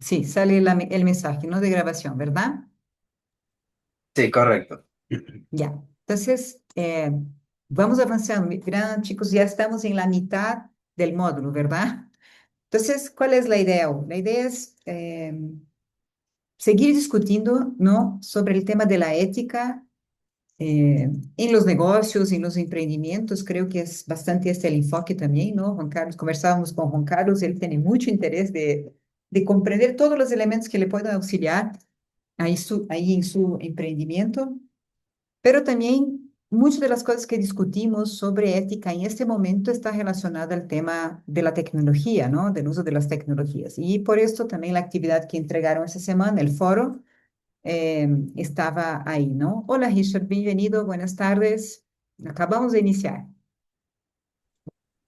Sí, sale el mensaje, ¿no? De grabación, ¿verdad? Sí, correcto. Ya. Entonces, vamos avanzando. Verán, chicos, ya estamos en la mitad del módulo, ¿verdad? Entonces, ¿cuál es la idea hoy? La idea es seguir discutiendo, ¿no? Sobre el tema de la ética en los negocios, en los emprendimientos. Creo que es bastante este el enfoque también, ¿no? Juan Carlos, conversábamos con Juan Carlos, él tiene mucho interés de comprender todos los elementos que le puedan auxiliar ahí en su emprendimiento. Pero también muchas de las cosas que discutimos sobre ética en este momento está relacionada al tema de la tecnología, ¿no? Del uso de las tecnologías. Y por esto también la actividad que entregaron esta semana, el foro, estaba ahí, ¿no? Hola, Richard, bienvenido, buenas tardes. Acabamos de iniciar.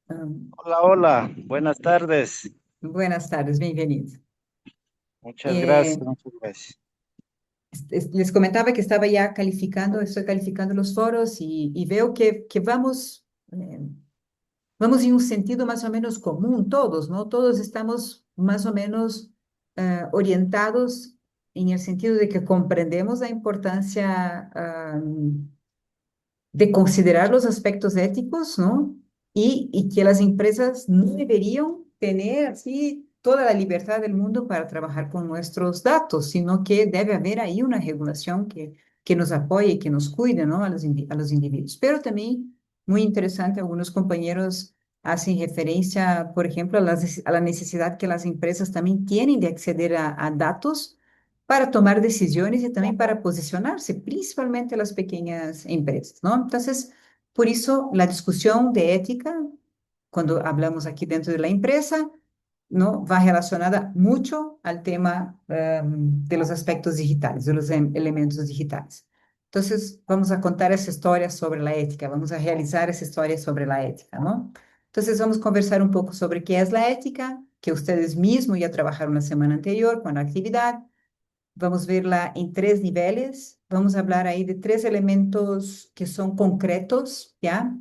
Um, Hola, hola, buenas tardes. Buenas tardes, bienvenido. Muchas Eh, gracias, muchas gracias. Les comentaba que estaba ya calificando, estoy calificando los foros y veo que vamos... vamos en un sentido más o menos común, todos, ¿no? Todos estamos más o menos orientados en el sentido de que comprendemos la importancia de considerar los aspectos éticos, ¿no? Y que las empresas no deberían tener así toda la libertad del mundo para trabajar con nuestros datos, sino que debe haber ahí una regulación que nos apoye y que nos cuide, ¿no? A los individuos. Pero también, muy interesante, algunos compañeros hacen referencia, por ejemplo, a la necesidad que las empresas también tienen de acceder a datos para tomar decisiones y también para posicionarse, principalmente las pequeñas empresas, ¿no? Entonces, por eso la discusión de ética, cuando hablamos aquí dentro de la empresa, ¿no? Va relacionada mucho al tema de los aspectos digitales, de los elementos digitales. Entonces, vamos a contar esa historia sobre la ética, vamos a realizar esa historia sobre la ética, ¿no? Entonces, vamos a conversar un poco sobre qué es la ética, que ustedes mismos ya trabajaron la semana anterior con la actividad. Vamos verla en tres niveles. Vamos a hablar ahí de tres elementos que son concretos, ¿ya?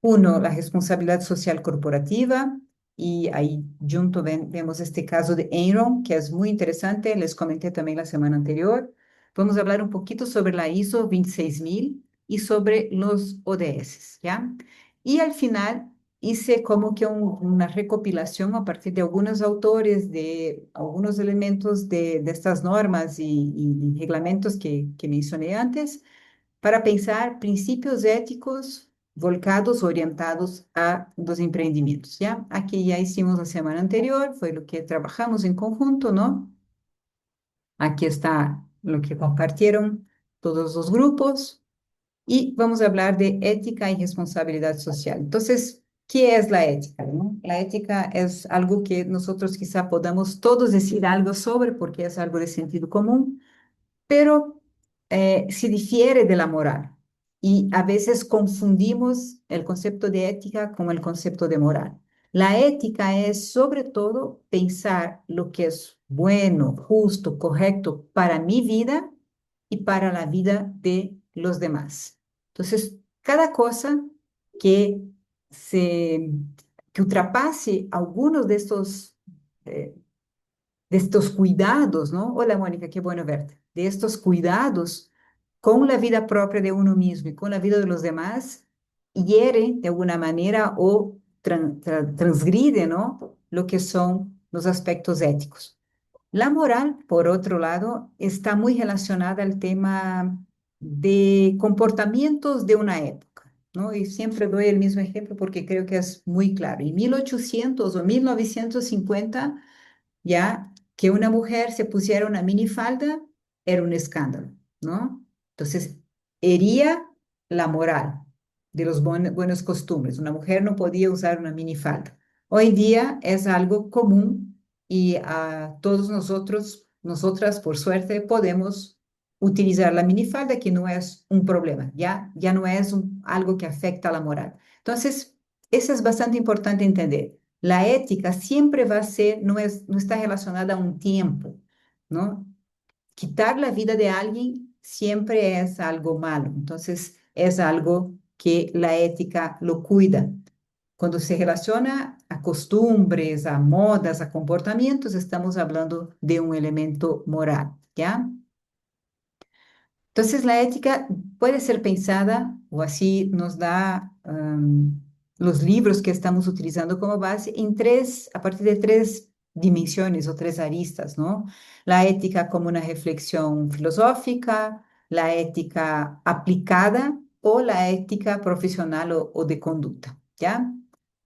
Uno, la responsabilidad social corporativa. Y ahí junto vemos este caso de Enron, que es muy interesante. Les comenté también la semana anterior. Vamos a hablar un poquito sobre la ISO 26000 y sobre los ODS, ¿ya? Y al final hice como que una recopilación a partir de algunos autores, de algunos elementos de estas normas y reglamentos que mencioné antes, para pensar principios éticos volcados, orientados a los emprendimientos, ¿ya? Aquí ya hicimos la semana anterior, fue lo que trabajamos en conjunto, ¿no? Aquí está lo que compartieron todos los grupos. Y vamos a hablar de ética y responsabilidad social. Entonces, ¿qué es la ética, no? La ética es algo que nosotros quizá podamos todos decir algo sobre porque es algo de sentido común, pero se difiere de la moral. Y a veces confundimos el concepto de ética con el concepto de moral. La ética es, sobre todo, pensar lo que es bueno, justo, correcto para mi vida y para la vida de los demás. Entonces, cada cosa que se que ultrapase algunos eh, de estos cuidados, ¿no? Hola, Mónica, qué bueno verte. De estos cuidados con la vida propia de uno mismo y con la vida de los demás, hiere de alguna manera o transgride, ¿no? Lo que son los aspectos éticos. La moral, por otro lado, está muy relacionada al tema de comportamientos de una época, ¿no? Y siempre doy el mismo ejemplo porque creo que es muy claro. En 1800 o 1950 ya que una mujer se pusiera una minifalda era un escándalo, ¿no? Entonces, hería la moral de los buenos costumbres. Una mujer no podía usar una minifalda. Hoy día es algo común y a todos nosotros, nosotras, por suerte, podemos utilizar la minifalda, que no es un problema, ya no es algo que afecta a la moral. Entonces, eso es bastante importante entender. La ética siempre va a ser, no está relacionada a un tiempo, ¿no? Quitar la vida de alguien siempre es algo malo, entonces es algo que la ética lo cuida. Cuando se relaciona a costumbres, a modas, a comportamientos, estamos hablando de un elemento moral, ¿ya? Entonces, la ética puede ser pensada, o así nos da los libros que estamos utilizando como base, a partir de tres dimensiones o tres aristas, ¿no? La ética como una reflexión filosófica, la ética aplicada o la ética profesional o de conducta, ¿ya?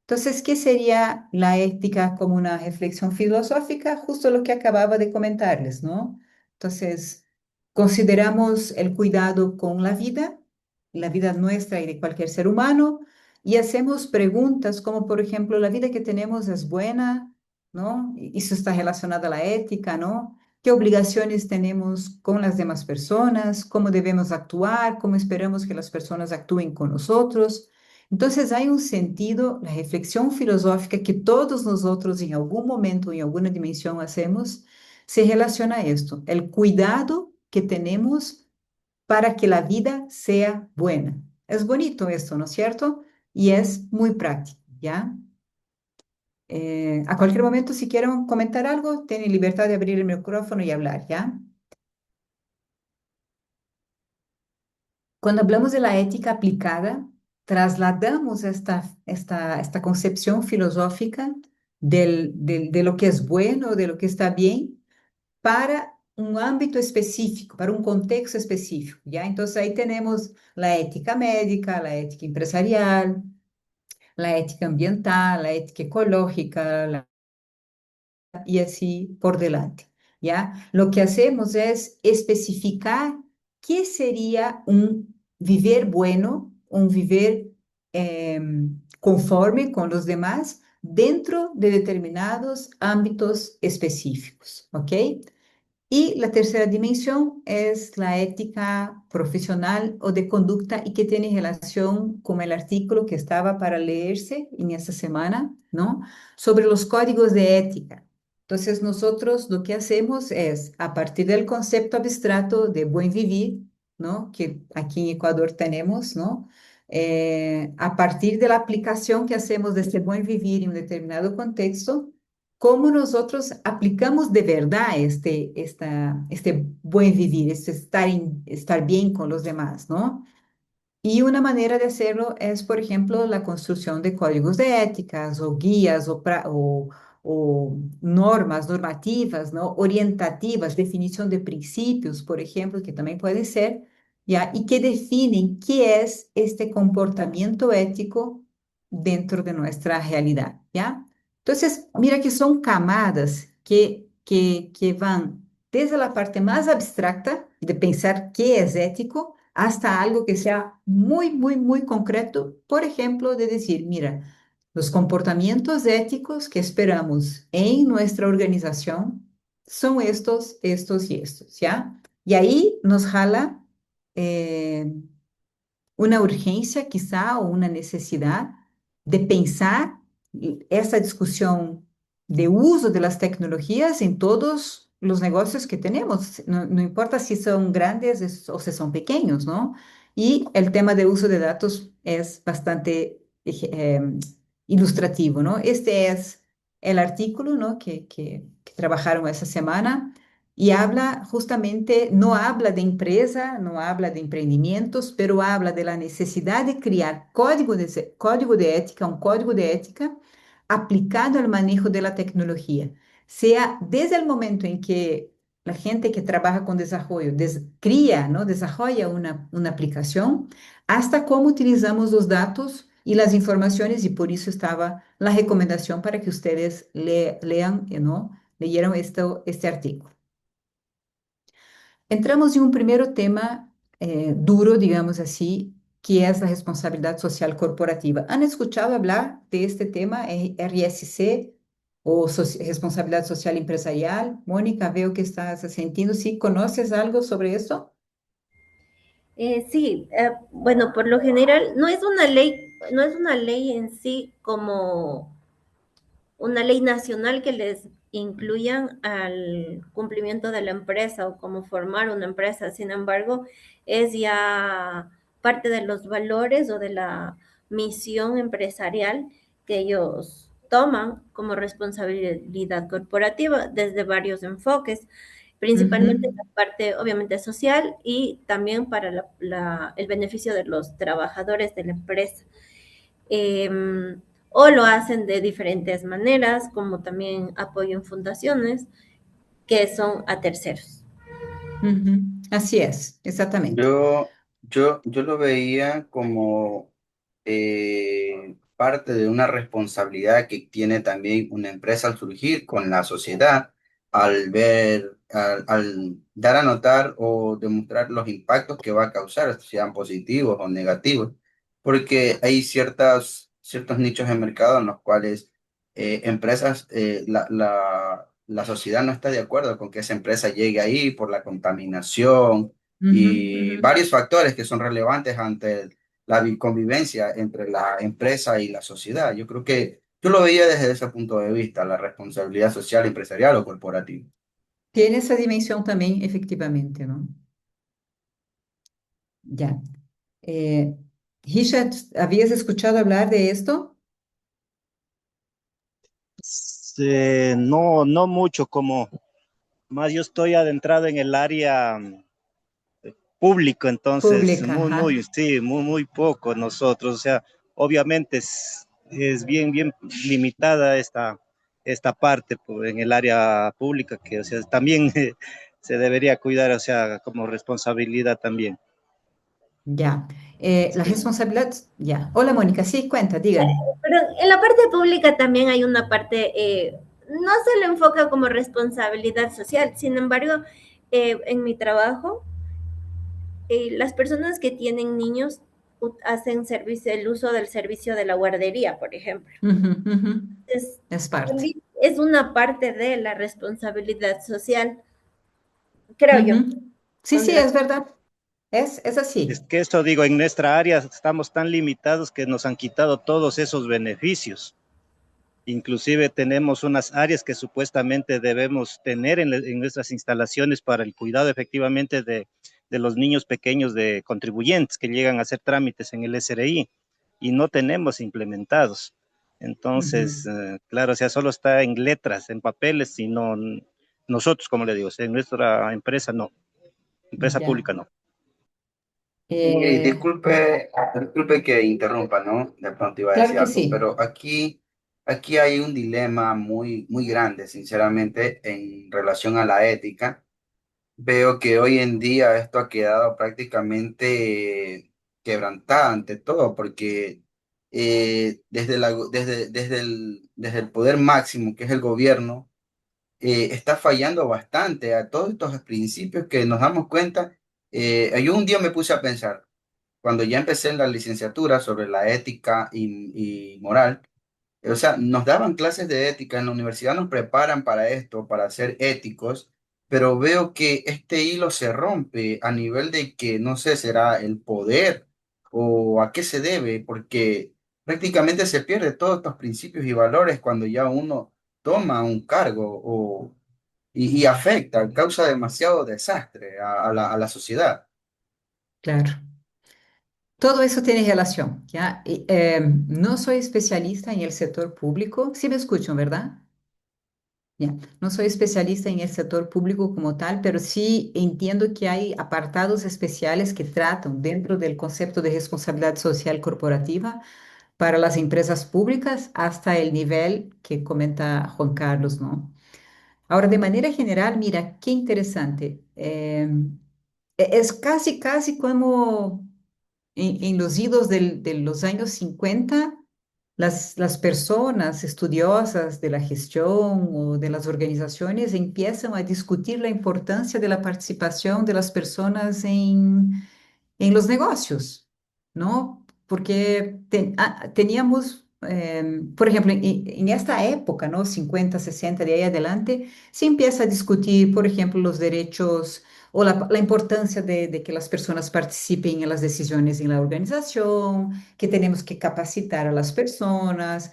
Entonces, ¿qué sería la ética como una reflexión filosófica? Justo lo que acababa de comentarles, ¿no? Entonces, consideramos el cuidado con la vida nuestra y de cualquier ser humano, y hacemos preguntas como, por ejemplo, ¿la vida que tenemos es buena? ¿No? Y eso está relacionado a la ética, ¿no? ¿Qué obligaciones tenemos con las demás personas? ¿Cómo debemos actuar? ¿Cómo esperamos que las personas actúen con nosotros? Entonces, hay un sentido, la reflexión filosófica que todos nosotros en algún momento, en alguna dimensión hacemos, se relaciona a esto, el cuidado que tenemos para que la vida sea buena. Es bonito esto, ¿no es cierto? Y es muy práctico, ¿ya? A cualquier momento, si quieren comentar algo, tienen libertad de abrir el micrófono y hablar, ¿ya? Cuando hablamos de la ética aplicada, trasladamos esta concepción filosófica de lo que es bueno, de lo que está bien, para un ámbito específico, para un contexto específico, ¿ya? Entonces ahí tenemos la ética médica, la ética empresarial, la ética ambiental, la ética ecológica, y así por delante, ¿ya? Lo que hacemos es especificar qué sería un vivir bueno, un vivir conforme con los demás dentro de determinados ámbitos específicos, ¿ok? Y la tercera dimensión es la ética profesional o de conducta y que tiene relación con el artículo que estaba para leerse en esta semana, ¿no? Sobre los códigos de ética. Entonces, nosotros lo que hacemos es, a partir del concepto abstracto de buen vivir, ¿no? Que aquí en Ecuador tenemos, ¿no? A partir de la aplicación que hacemos de este buen vivir en un determinado contexto, cómo nosotros aplicamos de verdad este buen vivir, este estar bien con los demás, ¿no? Y una manera de hacerlo es, por ejemplo, la construcción de códigos de éticas o guías o normas, normativas, ¿no? Orientativas, definición de principios, por ejemplo, que también puede ser, ¿ya? Y que definen qué es este comportamiento ético dentro de nuestra realidad, ¿ya? Entonces, mira que son camadas que van desde la parte más abstracta de pensar qué es ético hasta algo que sea muy, muy, muy concreto, por ejemplo, de decir, mira, los comportamientos éticos que esperamos en nuestra organización son estos, estos y estos, ¿ya? Y ahí nos jala eh, una urgencia quizá o una necesidad de pensar esa discusión de uso de las tecnologías en todos los negocios que tenemos, no, no importa si son grandes o si son pequeños, ¿no? Y el tema de uso de datos es bastante ilustrativo, ¿no? Este es el artículo, ¿no? que trabajaron esa semana y habla justamente, no habla de empresa, no habla de emprendimientos, pero habla de la necesidad de crear código de ética, un código de ética aplicado al manejo de la tecnología. Sea desde el momento en que la gente que trabaja con desarrollo cría, ¿no? Desarrolla una aplicación, hasta cómo utilizamos los datos y las informaciones, y por eso estaba la recomendación para que ustedes lean, ¿no? Leyeron este artículo. Entramos en un primer tema duro, digamos así, que es la responsabilidad social corporativa. ¿Han escuchado hablar de este tema, RSC o responsabilidad social empresarial? Mónica, veo que estás sintiendo. ¿Sí conoces algo sobre eso? Sí, bueno, por lo general no es una ley, no es una ley en sí como una ley nacional que les incluyan al cumplimiento de la empresa o cómo formar una empresa. Sin embargo, es ya parte de los valores o de la misión empresarial que ellos toman como responsabilidad corporativa desde varios enfoques, principalmente Ujú, la parte obviamente social y también para el beneficio de los trabajadores de la empresa. O lo hacen de diferentes maneras, como también apoyo en fundaciones que son a terceros. ujú. Así es, exactamente. Yo lo veía como parte de una responsabilidad que tiene también una empresa al surgir con la sociedad, al dar a notar o demostrar los impactos que va a causar, sean positivos o negativos, porque hay ciertos nichos de mercado en los cuales empresas, la sociedad no está de acuerdo con que esa empresa llegue ahí por la contaminación Ujú, y ujú. varios factores que son relevantes ante la convivencia entre la empresa y la sociedad. Yo creo que yo lo veía desde ese punto de vista, la responsabilidad social, empresarial o corporativa. Tiene esa dimensión también, efectivamente, ¿no? Ya. Eh, Richard, ¿habías escuchado hablar de esto? No, no mucho, como más yo estoy adentrado en el área público, entonces Pública, muy, ajá. muy, sí, muy, muy poco nosotros, o sea, obviamente es bien, bien limitada esta parte en el área pública, que, o sea, también se debería cuidar, o sea, como responsabilidad también. Ya. La Sí. responsabilidad, ya. Hola, Mónica, sí, cuenta, digan. Pero en la parte pública también hay una parte, no se le enfoca como responsabilidad social, sin embargo, en mi trabajo, las personas que tienen niños hacen servicio, el uso del servicio de la guardería, por ejemplo. Ujú, ujú. Es, Es parte. también es una parte de la responsabilidad social, creo yo, Ujú. Sí, donde sí, la... es verdad. Es Es así. que esto digo, en nuestra área estamos tan limitados que nos han quitado todos esos beneficios. Inclusive tenemos unas áreas que supuestamente debemos tener en nuestras instalaciones para el cuidado efectivamente de los niños pequeños de contribuyentes que llegan a hacer trámites en el SRI y no tenemos implementados. Ujú. Entonces, claro, o sea, solo está en letras, en papeles, y no, nosotros, como le digo, en nuestra empresa no, empresa Ya. pública no. Y Eh, disculpe que interrumpa, ¿no? De pronto iba a claro decir que algo, sí. pero aquí hay un dilema muy, muy grande, sinceramente, en relación a la ética. Veo que hoy en día esto ha quedado prácticamente quebrantado ante todo, porque desde el poder máximo, que es el gobierno, está fallando bastante a todos estos principios que nos damos cuenta. Yo un día me puse a pensar, cuando ya empecé en la licenciatura sobre la ética y moral, o sea, nos daban clases de ética en la universidad, nos preparan para esto, para ser éticos, pero veo que este hilo se rompe a nivel de que no sé, será el poder o a qué se debe, porque prácticamente se pierde todos estos principios y valores cuando ya uno toma un cargo y afecta, causa demasiado desastre a la sociedad. Claro. Todo eso tiene relación, ¿ya? No soy especialista en el sector público. Sí me escuchan, ¿verdad? Ya. No soy especialista en el sector público como tal, pero sí entiendo que hay apartados especiales que tratan dentro del concepto de responsabilidad social corporativa para las empresas públicas hasta el nivel que comenta Juan Carlos, ¿no? Ahora, de manera general, mira, qué interesante. Es casi, casi como en los idos de los años 50, las personas estudiosas de la gestión o de las organizaciones empiezan a discutir la importancia de la participación de las personas en los negocios, ¿no? Porque teníamos, por ejemplo, en esta época, ¿no? 50, 60, de ahí adelante, se empieza a discutir, por ejemplo, los derechos o la importancia de que las personas participen en las decisiones en la organización, que tenemos que capacitar a las personas,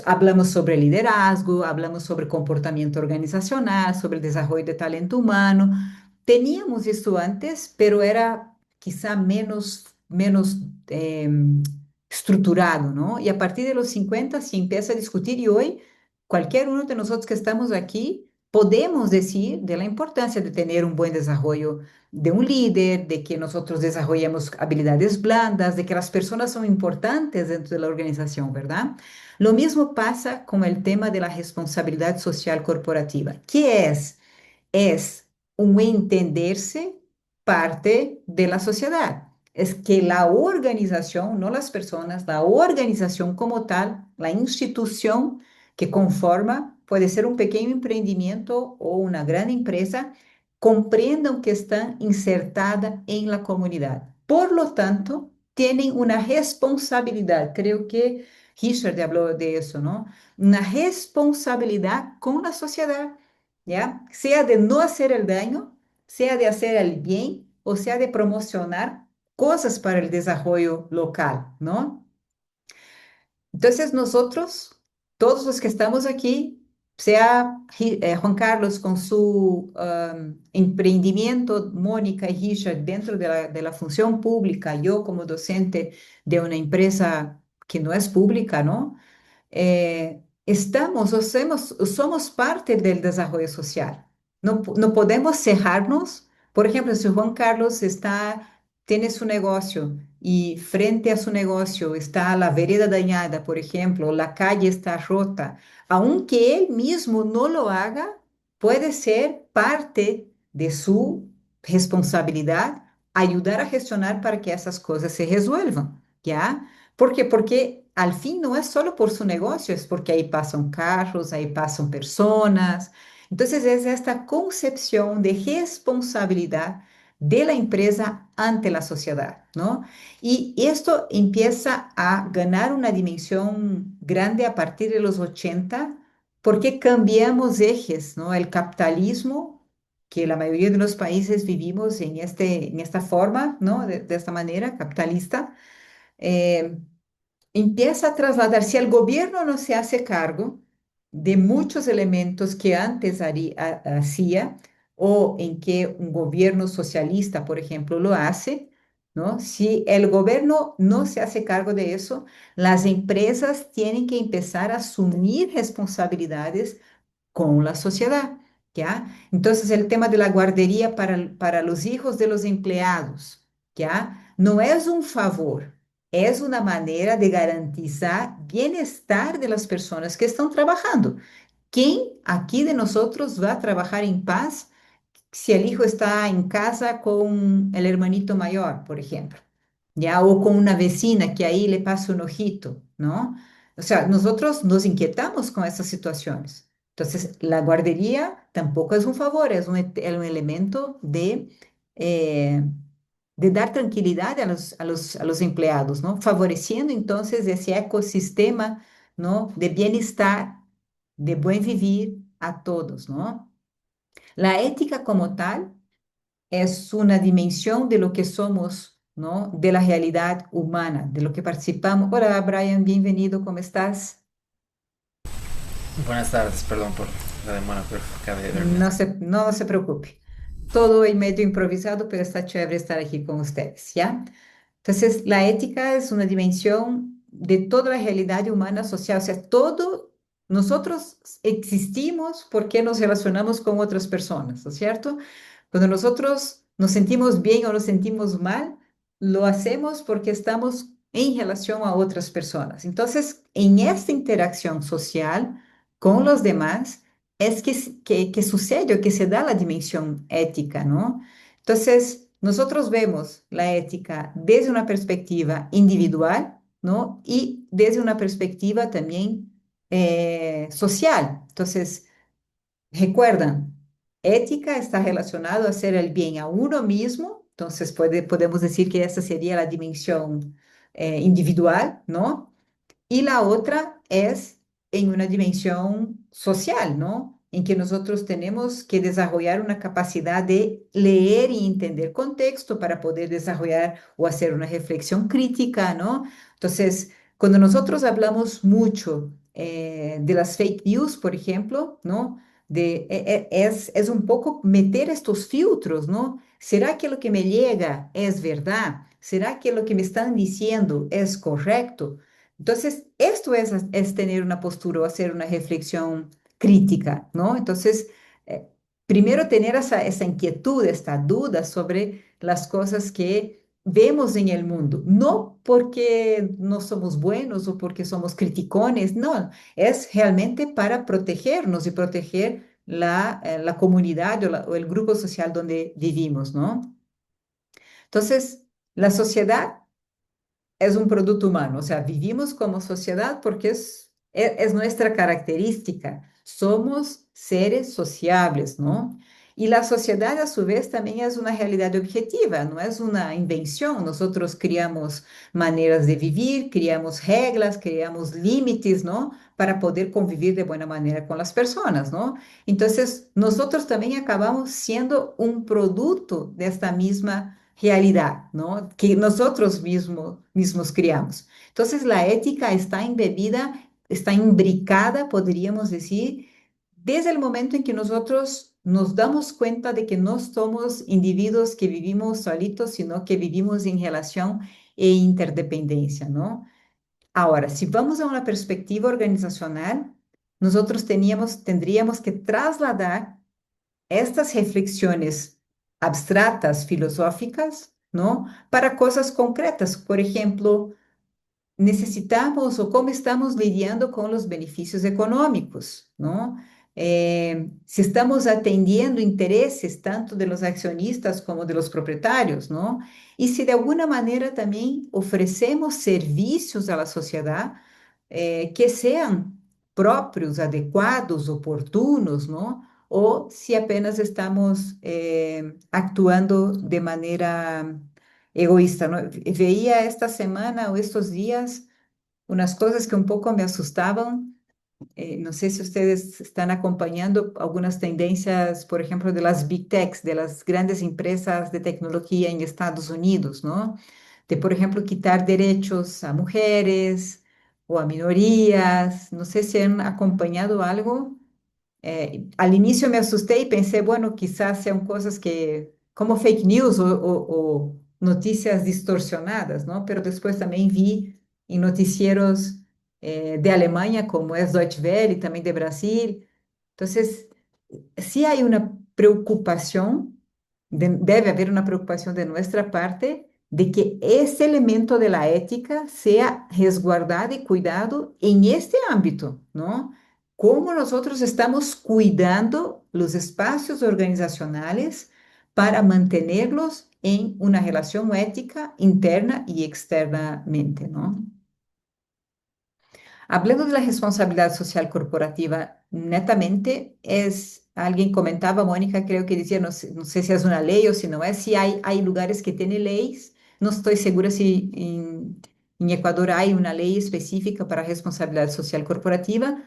hablamos sobre liderazgo, hablamos sobre comportamiento organizacional, sobre el desarrollo de talento humano. Teníamos esto antes, pero era quizá menos estruturado, ¿no? Y a partir de los 50 se empieza a discutir y hoy cualquier uno de nosotros que estamos aquí podemos decir de la importancia de tener un buen desarrollo de un líder, de que nosotros desarrollemos habilidades blandas, de que las personas son importantes dentro de la organización, ¿verdad? Lo mismo pasa con el tema de la responsabilidad social corporativa. ¿Qué es? Es un entenderse parte de la sociedad. Es que la organización, no las personas, la organización como tal, la institución que conforma, puede ser un pequeño emprendimiento o una gran empresa, comprendan que están insertada en la comunidad. Por lo tanto, tienen una responsabilidad. Creo que Richard habló de eso, ¿no? Una responsabilidad con la sociedad. ¿Ya? Sea de no hacer el daño, sea de hacer el bien o sea de promocionar cosas para el desarrollo local, ¿no? Entonces nosotros, todos los que estamos aquí, sea Juan Carlos con su emprendimiento, Mónica y Richard dentro de la función pública, yo como docente de una empresa que no es pública, ¿no? Estamos somos parte del desarrollo social. No, no podemos cerrarnos. Por ejemplo, si Juan Carlos tiene su negocio y frente a su negocio está la vereda dañada, por ejemplo, la calle está rota, aunque él mismo no lo haga, puede ser parte de su responsabilidad ayudar a gestionar para que esas cosas se resuelvan, ¿ya? ¿Por qué? Porque al fin no es solo por su negocio, es porque ahí pasan carros, ahí pasan personas. Entonces es esta concepción de responsabilidad de la empresa ante la sociedad, ¿no? Y esto empieza a ganar una dimensión grande a partir de los 80, porque cambiamos ejes, ¿no? El capitalismo, que la mayoría de los países vivimos en esta forma, ¿no? De esta manera capitalista. eh, Empieza a trasladar, si el gobierno no se hace cargo de muchos elementos que antes hacía o en que un gobierno socialista, por ejemplo, lo hace, ¿no? Si el gobierno no se hace cargo de eso, las empresas tienen que empezar a asumir responsabilidades con la sociedad, ¿ya? Entonces, el tema de la guardería para los hijos de los empleados, ¿ya? No es un favor, es una manera de garantizar bienestar de las personas que están trabajando. ¿Quién aquí de nosotros va a trabajar en paz si el hijo está en casa con el hermanito mayor, por ejemplo? ¿Ya? O con una vecina que ahí le pasa un ojito, ¿no? O sea, nosotros nos inquietamos con esas situaciones. Entonces, la guardería tampoco es un favor, es un elemento eh, de dar tranquilidad a los empleados, ¿no? Favoreciendo entonces ese ecosistema, ¿no? De bienestar, de buen vivir a todos, ¿no? La ética como tal es una dimensión de lo que somos, ¿no? De la realidad humana, de lo que participamos. Hola, Brian, bienvenido, ¿cómo estás? Buenas tardes, perdón por la demora, pero acabé de verme. No se preocupe. Todo en medio improvisado, pero está chévere estar aquí con ustedes, ¿ya? Entonces, la ética es una dimensión de toda la realidad humana social, o sea, nosotros existimos porque nos relacionamos con otras personas, ¿no es cierto? Cuando nosotros nos sentimos bien o nos sentimos mal, lo hacemos porque estamos en relación a otras personas. Entonces, en esta interacción social con los demás, es que sucede o que se da la dimensión ética, ¿no? Entonces, nosotros vemos la ética desde una perspectiva individual, ¿no? Y desde una perspectiva también social. Entonces, recuerdan, ética está relacionado a hacer el bien a uno mismo, entonces podemos decir que esa sería la dimensión individual, ¿no? Y la otra es en una dimensión social, ¿no? En que nosotros tenemos que desarrollar una capacidad de leer y entender contexto para poder desarrollar o hacer una reflexión crítica, ¿no? Entonces, cuando nosotros hablamos mucho de las fake news, por ejemplo, ¿no? Es un poco meter estos filtros, ¿no? ¿Será que lo que me llega es verdad? ¿Será que lo que me están diciendo es correcto? Entonces, esto es tener una postura o hacer una reflexión crítica, ¿no? Entonces, eh, primero tener esa inquietud, esta duda sobre las cosas que vemos en el mundo, no porque no somos buenos o porque somos criticones, no, es realmente para protegernos y proteger la comunidad o el grupo social donde vivimos, ¿no? Entonces, la sociedad es un producto humano, o sea, vivimos como sociedad porque es nuestra característica. Somos seres sociables, ¿no? Y la sociedad, a su vez, también es una realidad objetiva, no es una invención. Nosotros creamos maneras de vivir, creamos reglas, creamos límites, ¿no? Para poder convivir de buena manera con las personas, ¿no? Entonces, nosotros también acabamos siendo un producto de esta misma realidad, ¿no? Que nosotros mismos criamos. Entonces, la ética está embebida, está imbricada, podríamos decir, desde el momento en que nosotros nos damos cuenta de que no somos individuos que vivimos solitos, sino que vivimos en relación e interdependencia, ¿no? Ahora, si vamos a una perspectiva organizacional, nosotros tendríamos que trasladar estas reflexiones abstratas, filosóficas, ¿no? Para cosas concretas. Por ejemplo, necesitamos o cómo estamos lidiando con los beneficios económicos, ¿no? Si estamos atendiendo intereses tanto de los accionistas como de los propietarios, ¿no? Y si de alguna manera también ofrecemos servicios a la sociedad que sean propios, adecuados, oportunos, ¿no? O si apenas estamos actuando de manera egoísta, ¿no? Veía esta semana o estos días unas cosas que un poco me asustaban. No sé si ustedes están acompañando algunas tendencias, por ejemplo, de las Big Techs, de las grandes empresas de tecnología en Estados Unidos, ¿no? De, por ejemplo, quitar derechos a mujeres o a minorías. No sé si han acompañado algo. Al inicio me asusté y pensé, bueno, quizás sean cosas que, como fake news o noticias distorsionadas, ¿no? Pero después también vi en noticieros de Alemania, como es Deutsche Welle, y también de Brasil. Entonces, sí hay una preocupación, debe haber una preocupación de nuestra parte de que ese elemento de la ética sea resguardado y cuidado en este ámbito, ¿no? Cómo nosotros estamos cuidando los espacios organizacionales para mantenerlos en una relación ética interna y externamente, ¿no? Hablando de la responsabilidad social corporativa, netamente alguien comentaba, Mónica, creo que decía, no sé si es una ley o si no es, si hay lugares que tienen leyes, no estoy segura si en Ecuador hay una ley específica para responsabilidad social corporativa,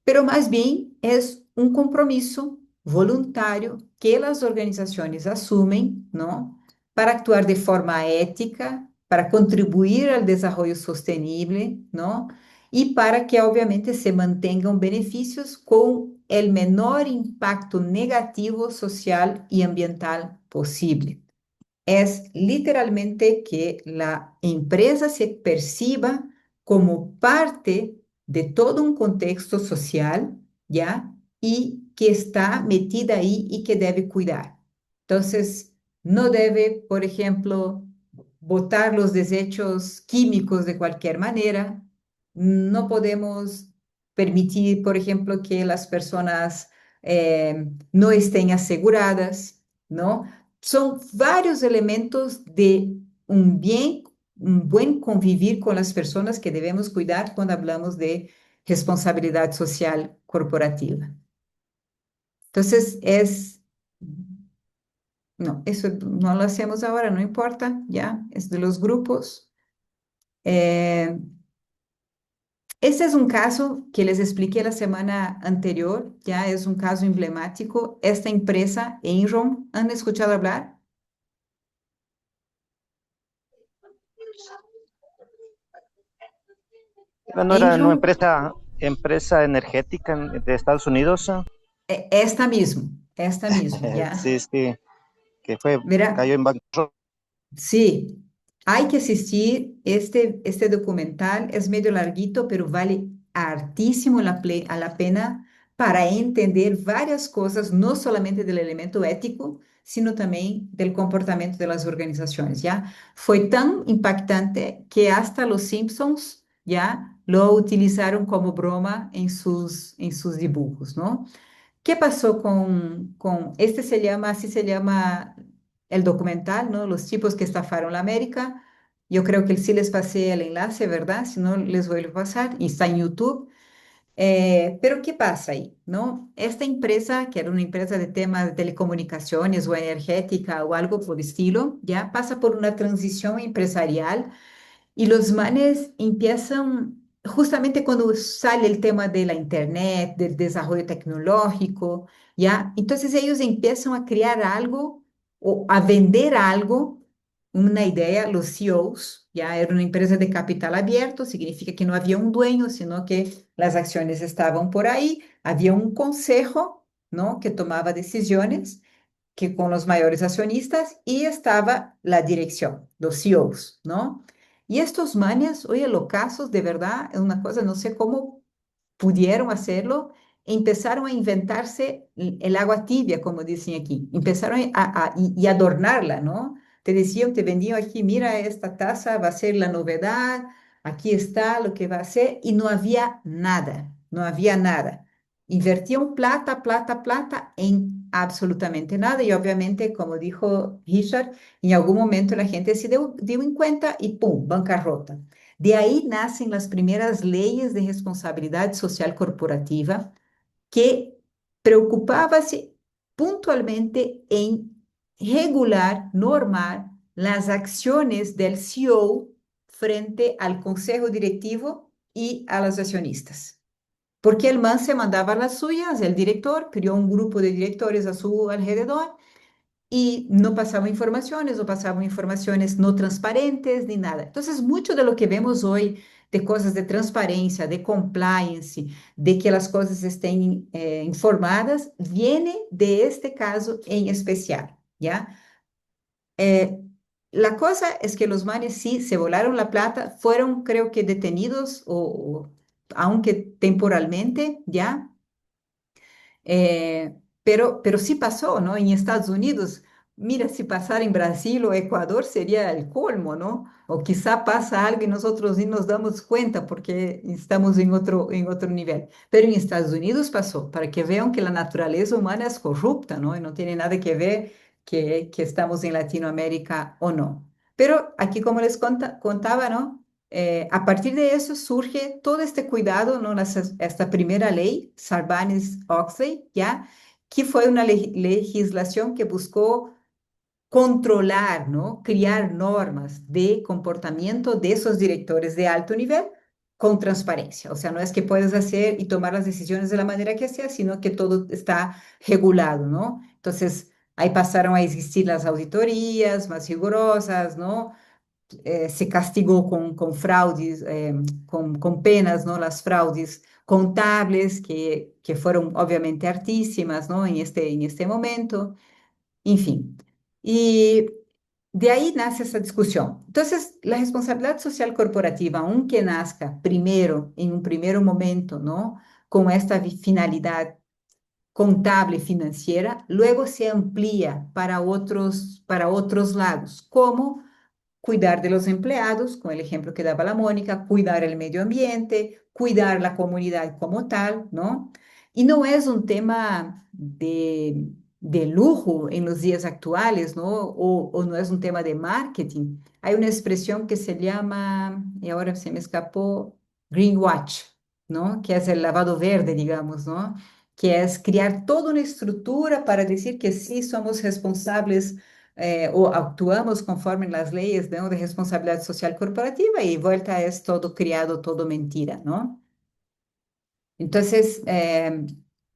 pero más bien es un compromiso voluntario que las organizaciones asumen, ¿no? Para actuar de forma ética, para contribuir al desarrollo sostenible, ¿no? Y para que obviamente se mantengan beneficios con el menor impacto negativo social y ambiental posible. Es literalmente que la empresa se perciba como parte de todo un contexto social, ¿ya? Y que está metida ahí y que debe cuidar. Entonces, no debe, por ejemplo, botar los desechos químicos de cualquier manera. No podemos permitir, por ejemplo, que las personas no estén aseguradas, ¿no? Son varios elementos de un buen convivir con las personas que debemos cuidar cuando hablamos de responsabilidad social corporativa. Entonces, no, eso no lo hacemos ahora, no importa, ya, es de los grupos. Eh, Este es un caso que les expliqué la semana anterior, ya es un caso emblemático. Esta empresa, Enron, ¿han escuchado hablar? ¿No era una Enron, empresa energética de Estados Unidos? esta mismo, ya. Sí, sí, que Mira, cayó en bancarrota. sí. Hay que asistir, este documental es medio larguito, pero vale hartísimo a la pena para entender varias cosas, no solamente del elemento ético, sino también del comportamiento de las organizaciones, ¿ya? Fue tan impactante que hasta los Simpsons, ¿ya? Lo utilizaron como broma en sus dibujos, ¿no? ¿Qué pasó este se llama, así se llama el documental, ¿no? Los tipos que estafaron la América. Yo creo que sí les pasé el enlace, ¿verdad? Si no, les voy a pasar y está en YouTube. Pero ¿qué pasa ahí, no? Esta empresa, que era una empresa de temas de telecomunicaciones o energética o algo por el estilo, ya pasa por una transición empresarial y los manes empiezan, justamente cuando sale el tema de la internet, del desarrollo tecnológico, ¿ya? Entonces ellos empiezan a crear algo o a vender algo, una idea, los CEOs, ¿ya? Era una empresa de capital abierto, significa que no había un dueño, sino que las acciones estaban por ahí, había un consejo, ¿no? Que tomaba decisiones que con los mayores accionistas y estaba la dirección, los CEOs, ¿no? Y estos manes, oye, los casos de verdad es una cosa, no sé cómo pudieron hacerlo, empezaron a inventarse el agua tibia, como dicen aquí, empezaron y adornarla, ¿no? Te decían, te vendían aquí, mira, esta taza va a ser la novedad, aquí está lo que va a ser, y no había nada, no había nada. Invertían plata, plata, plata en absolutamente nada, y obviamente, como dijo Richard, en algún momento la gente se dio en cuenta y ¡pum!, bancarrota. De ahí nacen las primeras leyes de responsabilidad social corporativa que preocupaba-se puntualmente en regular, normar las acciones del CEO frente al consejo directivo y a los accionistas. Porque el man se mandaba las suyas, el director creó un grupo de directores a su alrededor y no pasaban informaciones no transparentes ni nada. Entonces, mucho de lo que vemos hoy de cosas de transparencia, de compliance, de que las cosas estén informadas, viene de este caso en especial, ¿ya? Eh, la cosa es que los manes sí se volaron la plata, fueron creo que detenidos aunque temporalmente, ¿ya? Pero sí pasó, ¿no? En Estados Unidos, mira, si pasara en Brasil o Ecuador sería el colmo, ¿no? O quizá pasa algo y nosotros ni nos damos cuenta porque estamos en otro nivel. Pero en Estados Unidos pasó, para que vean que la naturaleza humana es corrupta, ¿no? Y no tiene nada que ver que estamos en Latinoamérica o no. Pero aquí, como les contaba, ¿no? A partir de eso surge todo este cuidado, ¿no? Esta primera ley, Sarbanes-Oxley, ¿ya? Que fue una legislación que buscó controlar, ¿no? Crear normas de comportamiento de esos directores de alto nivel con transparencia. O sea, no es que puedes hacer y tomar las decisiones de la manera que sea, sino que todo está regulado, ¿no? Entonces, ahí pasaron a existir las auditorías más rigurosas, ¿no? Se castigó con fraudes, con penas, ¿no? Las fraudes contables que fueron obviamente altísimas, ¿no? En este momento, en fin. Y de ahí nace esa discusión. Entonces, la responsabilidad social corporativa, aunque nazca primero, en un primer momento, ¿no? Con esta finalidad contable financiera, luego se amplía para otros lados, como cuidar de los empleados, con el ejemplo que daba la Mónica, cuidar el medio ambiente, cuidar la comunidad como tal, ¿no? Y no es un tema de lujo en los días actuales, ¿no? O no es un tema de marketing. Hay una expresión que se llama, y ahora se me escapó, greenwash, ¿no? Que es el lavado verde, digamos, ¿no? Que es crear toda una estructura para decir que sí somos responsables o actuamos conforme las leyes, ¿no? De responsabilidad social corporativa y vuelta es todo criado, todo mentira, ¿no? Entonces,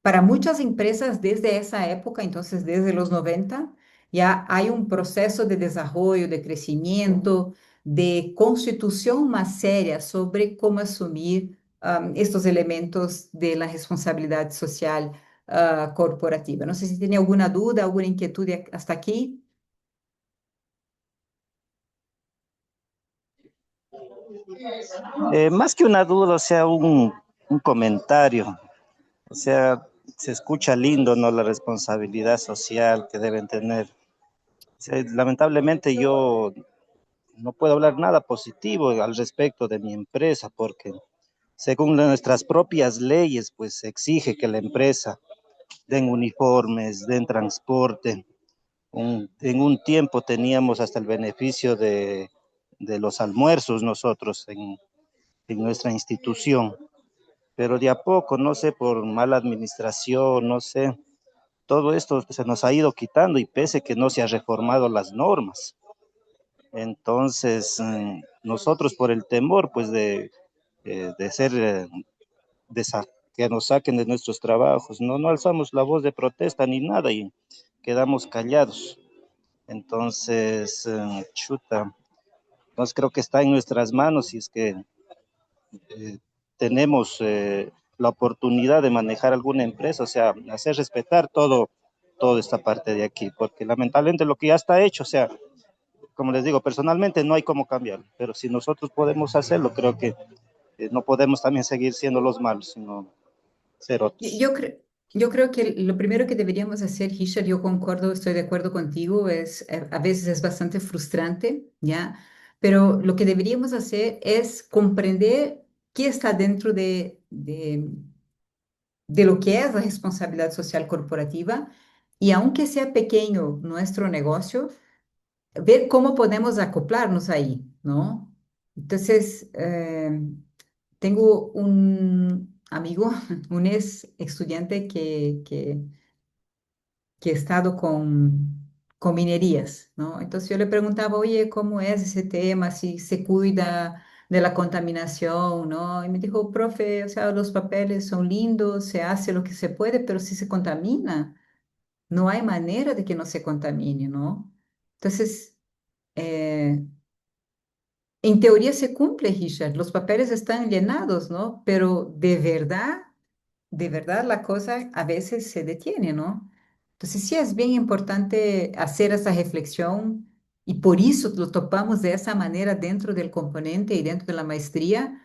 para muchas empresas desde esa época, entonces desde los 90 ya hay un proceso de desarrollo, de crecimiento, de constitución más seria sobre cómo asumir estos elementos de la responsabilidad social corporativa. No sé si tiene alguna duda, alguna inquietud hasta aquí. Más que una duda, o sea, un comentario. O sea, se escucha lindo, ¿no? La responsabilidad social que deben tener. O sea, lamentablemente yo no puedo hablar nada positivo al respecto de mi empresa porque según nuestras propias leyes, pues se exige que la empresa den uniformes, den transporte. En un tiempo teníamos hasta el beneficio de los almuerzos nosotros en nuestra institución, pero de a poco, no sé, por mala administración, no sé, todo esto se nos ha ido quitando y pese que no se han reformado las normas. Entonces, nosotros por el temor, pues, de ser, que nos saquen de nuestros trabajos, no alzamos la voz de protesta ni nada y quedamos callados. Entonces, chuta, entonces creo que está en nuestras manos si es que tenemos la oportunidad de manejar alguna empresa, o sea, hacer respetar toda esta parte de aquí, porque lamentablemente lo que ya está hecho, o sea, como les digo, personalmente no hay cómo cambiarlo, pero si nosotros podemos hacerlo, creo que no podemos también seguir siendo los malos, sino ser Yo, otros. yo cre- yo creo que lo primero que deberíamos hacer, Hisha, yo concuerdo, estoy de acuerdo contigo, es a veces es bastante frustrante, ¿ya? Pero lo que deberíamos hacer es comprender qué está dentro de lo que es la responsabilidad social corporativa y aunque sea pequeño nuestro negocio, ver cómo podemos acoplarnos ahí, ¿no? Entonces, tengo un amigo, un ex estudiante que ha estado con minerías, ¿no? Entonces yo le preguntaba, oye, ¿cómo es ese tema? Si se cuida de la contaminación, ¿no? Y me dijo, profe, o sea, los papeles son lindos, se hace lo que se puede, pero si se contamina, no hay manera de que no se contamine, ¿no? Entonces, eh, en teoría se cumple, Richard, los papeles están llenados, ¿no? Pero de verdad la cosa a veces se detiene, ¿no? Entonces sí es bien importante hacer esa reflexión y por eso lo topamos de esa manera dentro del componente y dentro de la maestría,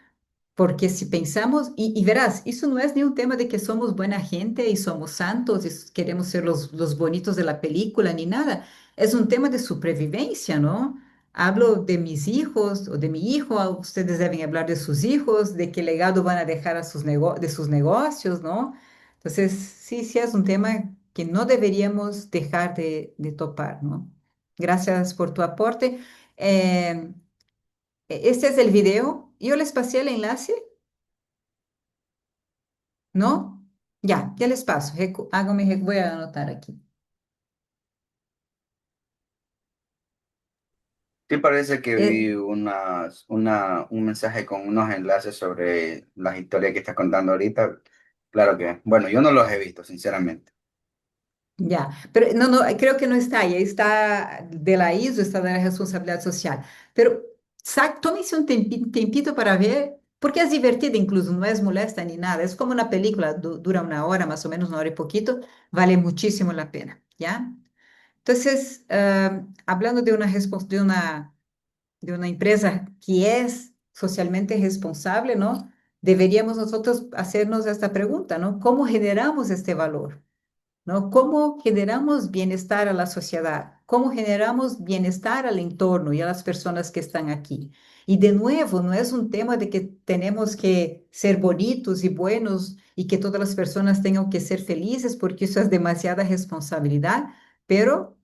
porque si pensamos, y verás, eso no es ni un tema de que somos buena gente y somos santos y queremos ser los bonitos de la película ni nada. Es un tema de supervivencia, ¿no? Hablo de mis hijos o de mi hijo, ustedes deben hablar de sus hijos, de qué legado van a dejar a de sus negocios, ¿no? Entonces, sí, sí es un tema que no deberíamos dejar de topar, ¿no? Gracias por tu aporte. Eh, este es el video. Yo les pasé el enlace. ¿No? Ya les paso. Voy a anotar aquí. Sí, parece que Eh, vi un mensaje con unos enlaces sobre las historias que estás contando ahorita. Claro que, bueno, yo no los he visto, sinceramente. ya, pero no, creo que no está ahí. Ahí está de la ISO, está de la responsabilidad social. Pero tómese un tiempito para ver, porque es divertida incluso, no es molesta ni nada. Es como una película, dura una hora, más o menos una hora y poquito, vale muchísimo la pena, ¿ya? Entonces, hablando de una empresa que es socialmente responsable, ¿no? Deberíamos nosotros hacernos esta pregunta, ¿no? ¿Cómo generamos este valor? ¿No? ¿Cómo generamos bienestar a la sociedad? ¿Cómo generamos bienestar al entorno y a las personas que están aquí? Y de nuevo, no es un tema de que tenemos que ser bonitos y buenos y que todas las personas tengan que ser felices porque eso es demasiada responsabilidad, pero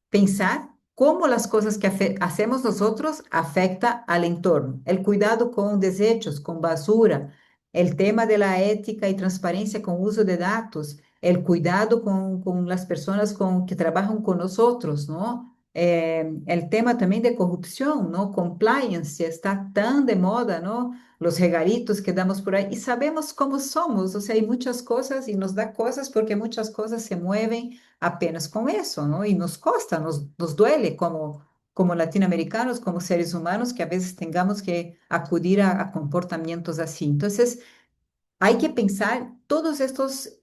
pensar cómo las cosas que hacemos nosotros afecta al entorno. El cuidado con desechos, con basura, el tema de la ética y transparencia con uso de datos, el cuidado con las personas que trabajan con nosotros, ¿no? El tema también de corrupción, ¿no? Compliance está tan de moda, ¿no? Los regalitos que damos por ahí y sabemos cómo somos, o sea, hay muchas cosas y nos da cosas porque muchas cosas se mueven apenas con eso, ¿no? Y nos costa, nos duele como latinoamericanos, como seres humanos, que a veces tengamos que acudir a comportamientos así. Entonces, hay que pensar todos estos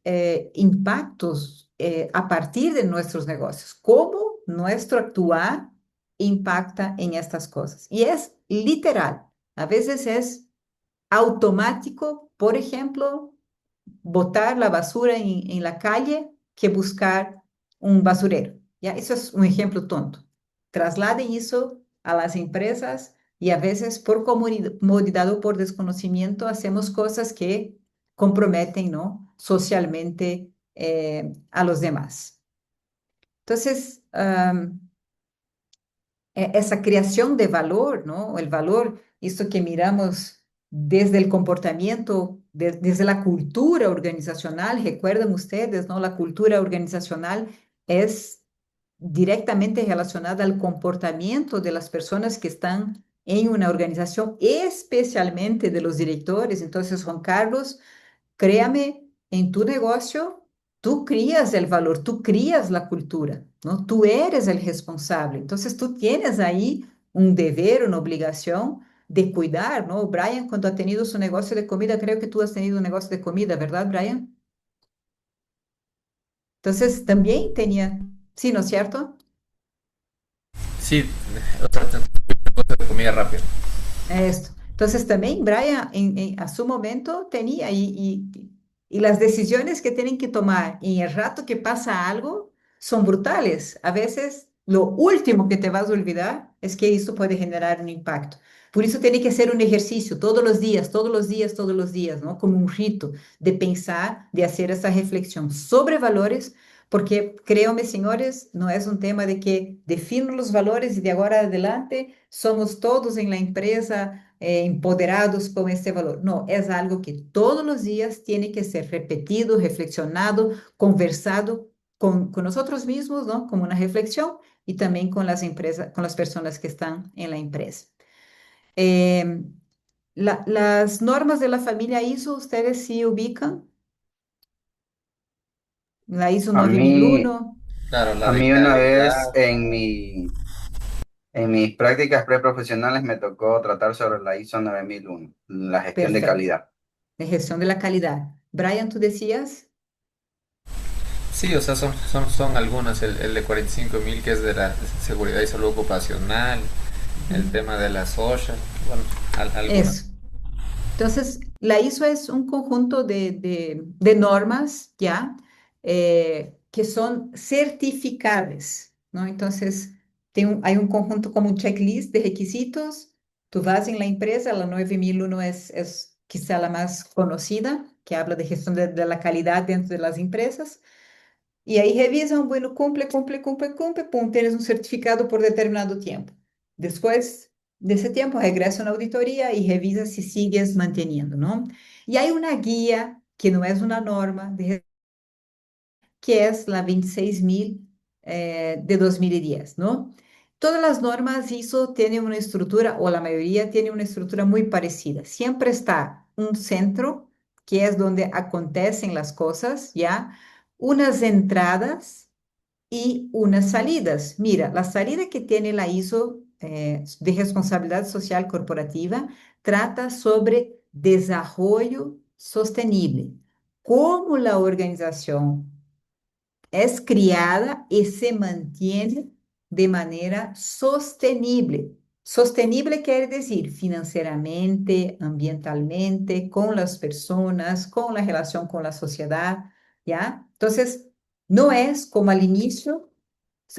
impactos a partir de nuestros negocios, cómo nuestro actuar impacta en estas cosas. Y es literal. A veces es automático, por ejemplo, botar la basura en la calle que buscar un basurero. ¿Ya? Eso es un ejemplo tonto. Trasladen eso a las empresas y a veces por comodidad o por desconocimiento hacemos cosas que comprometen, ¿no? Socialmente a los demás. Entonces, esa creación de valor, ¿no? El valor, esto que miramos desde el comportamiento, desde la cultura organizacional, recuerdan ustedes, ¿no? La cultura organizacional es directamente relacionada al comportamiento de las personas que están en una organización, especialmente de los directores. Entonces, Juan Carlos, créame, en tu negocio, tú crías el valor, tú crías la cultura, ¿no? Tú eres el responsable. Entonces, tú tienes ahí un deber, una obligación de cuidar, ¿no? Brian, cuando ha tenido su negocio de comida, creo que tú has tenido un negocio de comida, ¿verdad, Brian? Entonces, también tenía, sí, ¿no es cierto? Sí, o sea, cosas de comida rápida. Esto. Entonces también Brian a su momento tenía y las decisiones que tienen que tomar en el rato que pasa algo son brutales. A veces lo último que te vas a olvidar es que esto puede generar un impacto. Por eso tiene que ser un ejercicio todos los días, todos los días, todos los días, ¿no? Como un rito de pensar, de hacer esa reflexión sobre valores, porque créanme, señores, no es un tema de que defino los valores y de ahora adelante somos todos en la empresa empoderados con este valor. No, es algo que todos los días tiene que ser repetido, reflexionado, conversado con nosotros mismos, ¿no? Como una reflexión y también con las empresas, con las personas que están en la empresa. Eh, las normas de la familia ISO, ¿ustedes sí ubican? La ISO A mí, 9001. Claro, la a de mí una calidad. vez en mis prácticas preprofesionales me tocó tratar sobre la ISO 9001, la gestión de Perfecto. calidad. De gestión de la calidad. Brian, tú decías. Sí, o sea, son algunas. El de 45.000 que es de la seguridad y salud ocupacional, el Ujú. tema de la social, bueno, algunas. Eso. Entonces, la ISO es un conjunto de normas, ¿ya? Que son certificables, ¿no? Entonces, hay un conjunto como un checklist de requisitos. Tú vas en la empresa, la 9001 es quizá la más conocida, que habla de gestión de la calidad dentro de las empresas. Y ahí revisan, bueno, cumple, cumple, cumple, cumple, pum, tienes un certificado por determinado tiempo. Después de ese tiempo, regresa a una auditoría y revisa si sigues manteniendo, ¿no? Y hay una guía que no es una norma, que es la 26.000 de 2010, ¿no? Todas las normas ISO tienen una estructura, o la mayoría tiene una estructura muy parecida. Siempre está un centro, que es donde acontecen las cosas, ¿ya? Unas entradas y unas salidas. Mira, la salida que tiene la ISO de responsabilidad social corporativa trata sobre desarrollo sostenible. Cómo la organización es criada y se mantiene de manera sostenible. Sostenible quiere decir financieramente, ambientalmente, con las personas, con la relación con la sociedad, ¿ya? Entonces, no es como al inicio,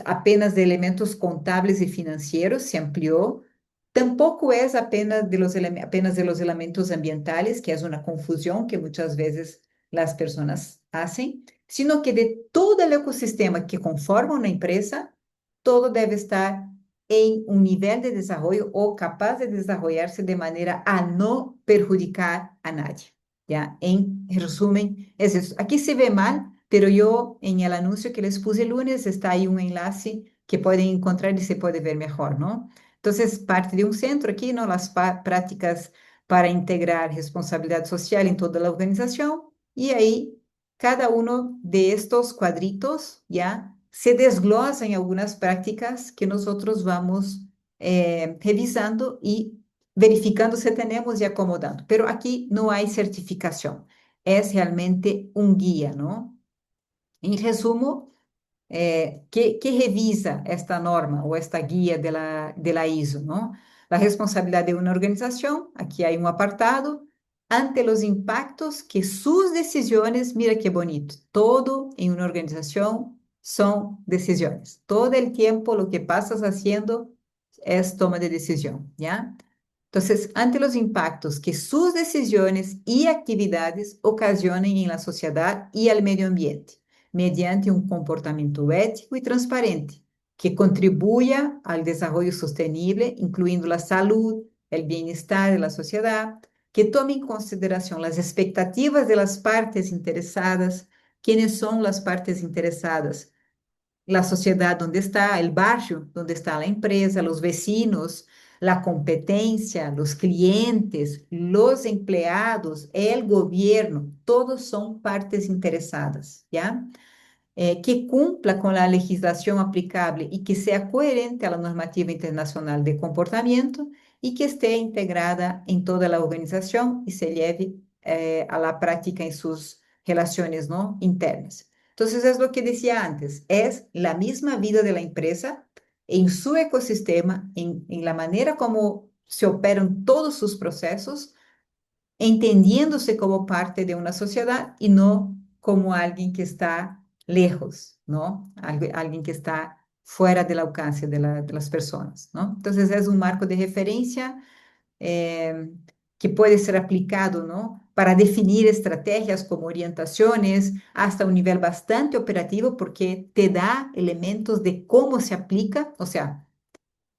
apenas de elementos contables y financieros, se amplió. Tampoco es apenas de los elementos ambientales, que es una confusión que muchas veces las personas hacen, sino que de todo el ecosistema que conforma una empresa, todo debe estar en un nivel de desarrollo o capaz de desarrollarse de manera a no perjudicar a nadie. ¿Ya? En resumen, es eso. Aquí se ve mal, pero yo en el anuncio que les puse el lunes está ahí un enlace que pueden encontrar y se puede ver mejor, ¿no? Entonces, parte de un centro aquí, ¿no? Las prácticas para integrar responsabilidad social en toda la organización y ahí cada uno de estos cuadritos ya se desglosa en algunas prácticas que nosotros vamos revisando y verificando si tenemos y acomodando. Pero aquí no hay certificación, es realmente un guía, ¿no? En resumo, ¿qué revisa esta norma o esta guía de la ISO, ¿no? La responsabilidad de una organización, aquí hay un apartado, ante los impactos que sus decisiones, mira qué bonito, todo en una organización son decisiones. Todo el tiempo lo que pasas haciendo es toma de decisión, ¿ya? Entonces, ante los impactos que sus decisiones y actividades ocasionen en la sociedad y al medio ambiente, mediante un comportamiento ético y transparente que contribuya al desarrollo sostenible, incluyendo la salud, el bienestar de la sociedad, que tome en consideración las expectativas de las partes interesadas. ¿Quiénes son las partes interesadas? La sociedad donde está, el barrio donde está la empresa, los vecinos, la competencia, los clientes, los empleados, el gobierno, todos son partes interesadas, ¿ya? Que cumpla con la legislación aplicable y que sea coherente a la normativa internacional de comportamiento y que esté integrada en toda la organización y se lleve a la práctica en sus relaciones, ¿no?, internas. Entonces, es lo que decía antes, es la misma vida de la empresa en su ecosistema, en la manera como se operan todos sus procesos, entendiéndose como parte de una sociedad y no como alguien que está lejos, ¿no? Alguien que está fuera del alcance de las personas, ¿no? Entonces es un marco de referencia eh, que puede ser aplicado, ¿no?, para definir estrategias como orientaciones hasta un nivel bastante operativo porque te da elementos de cómo se aplica, o sea,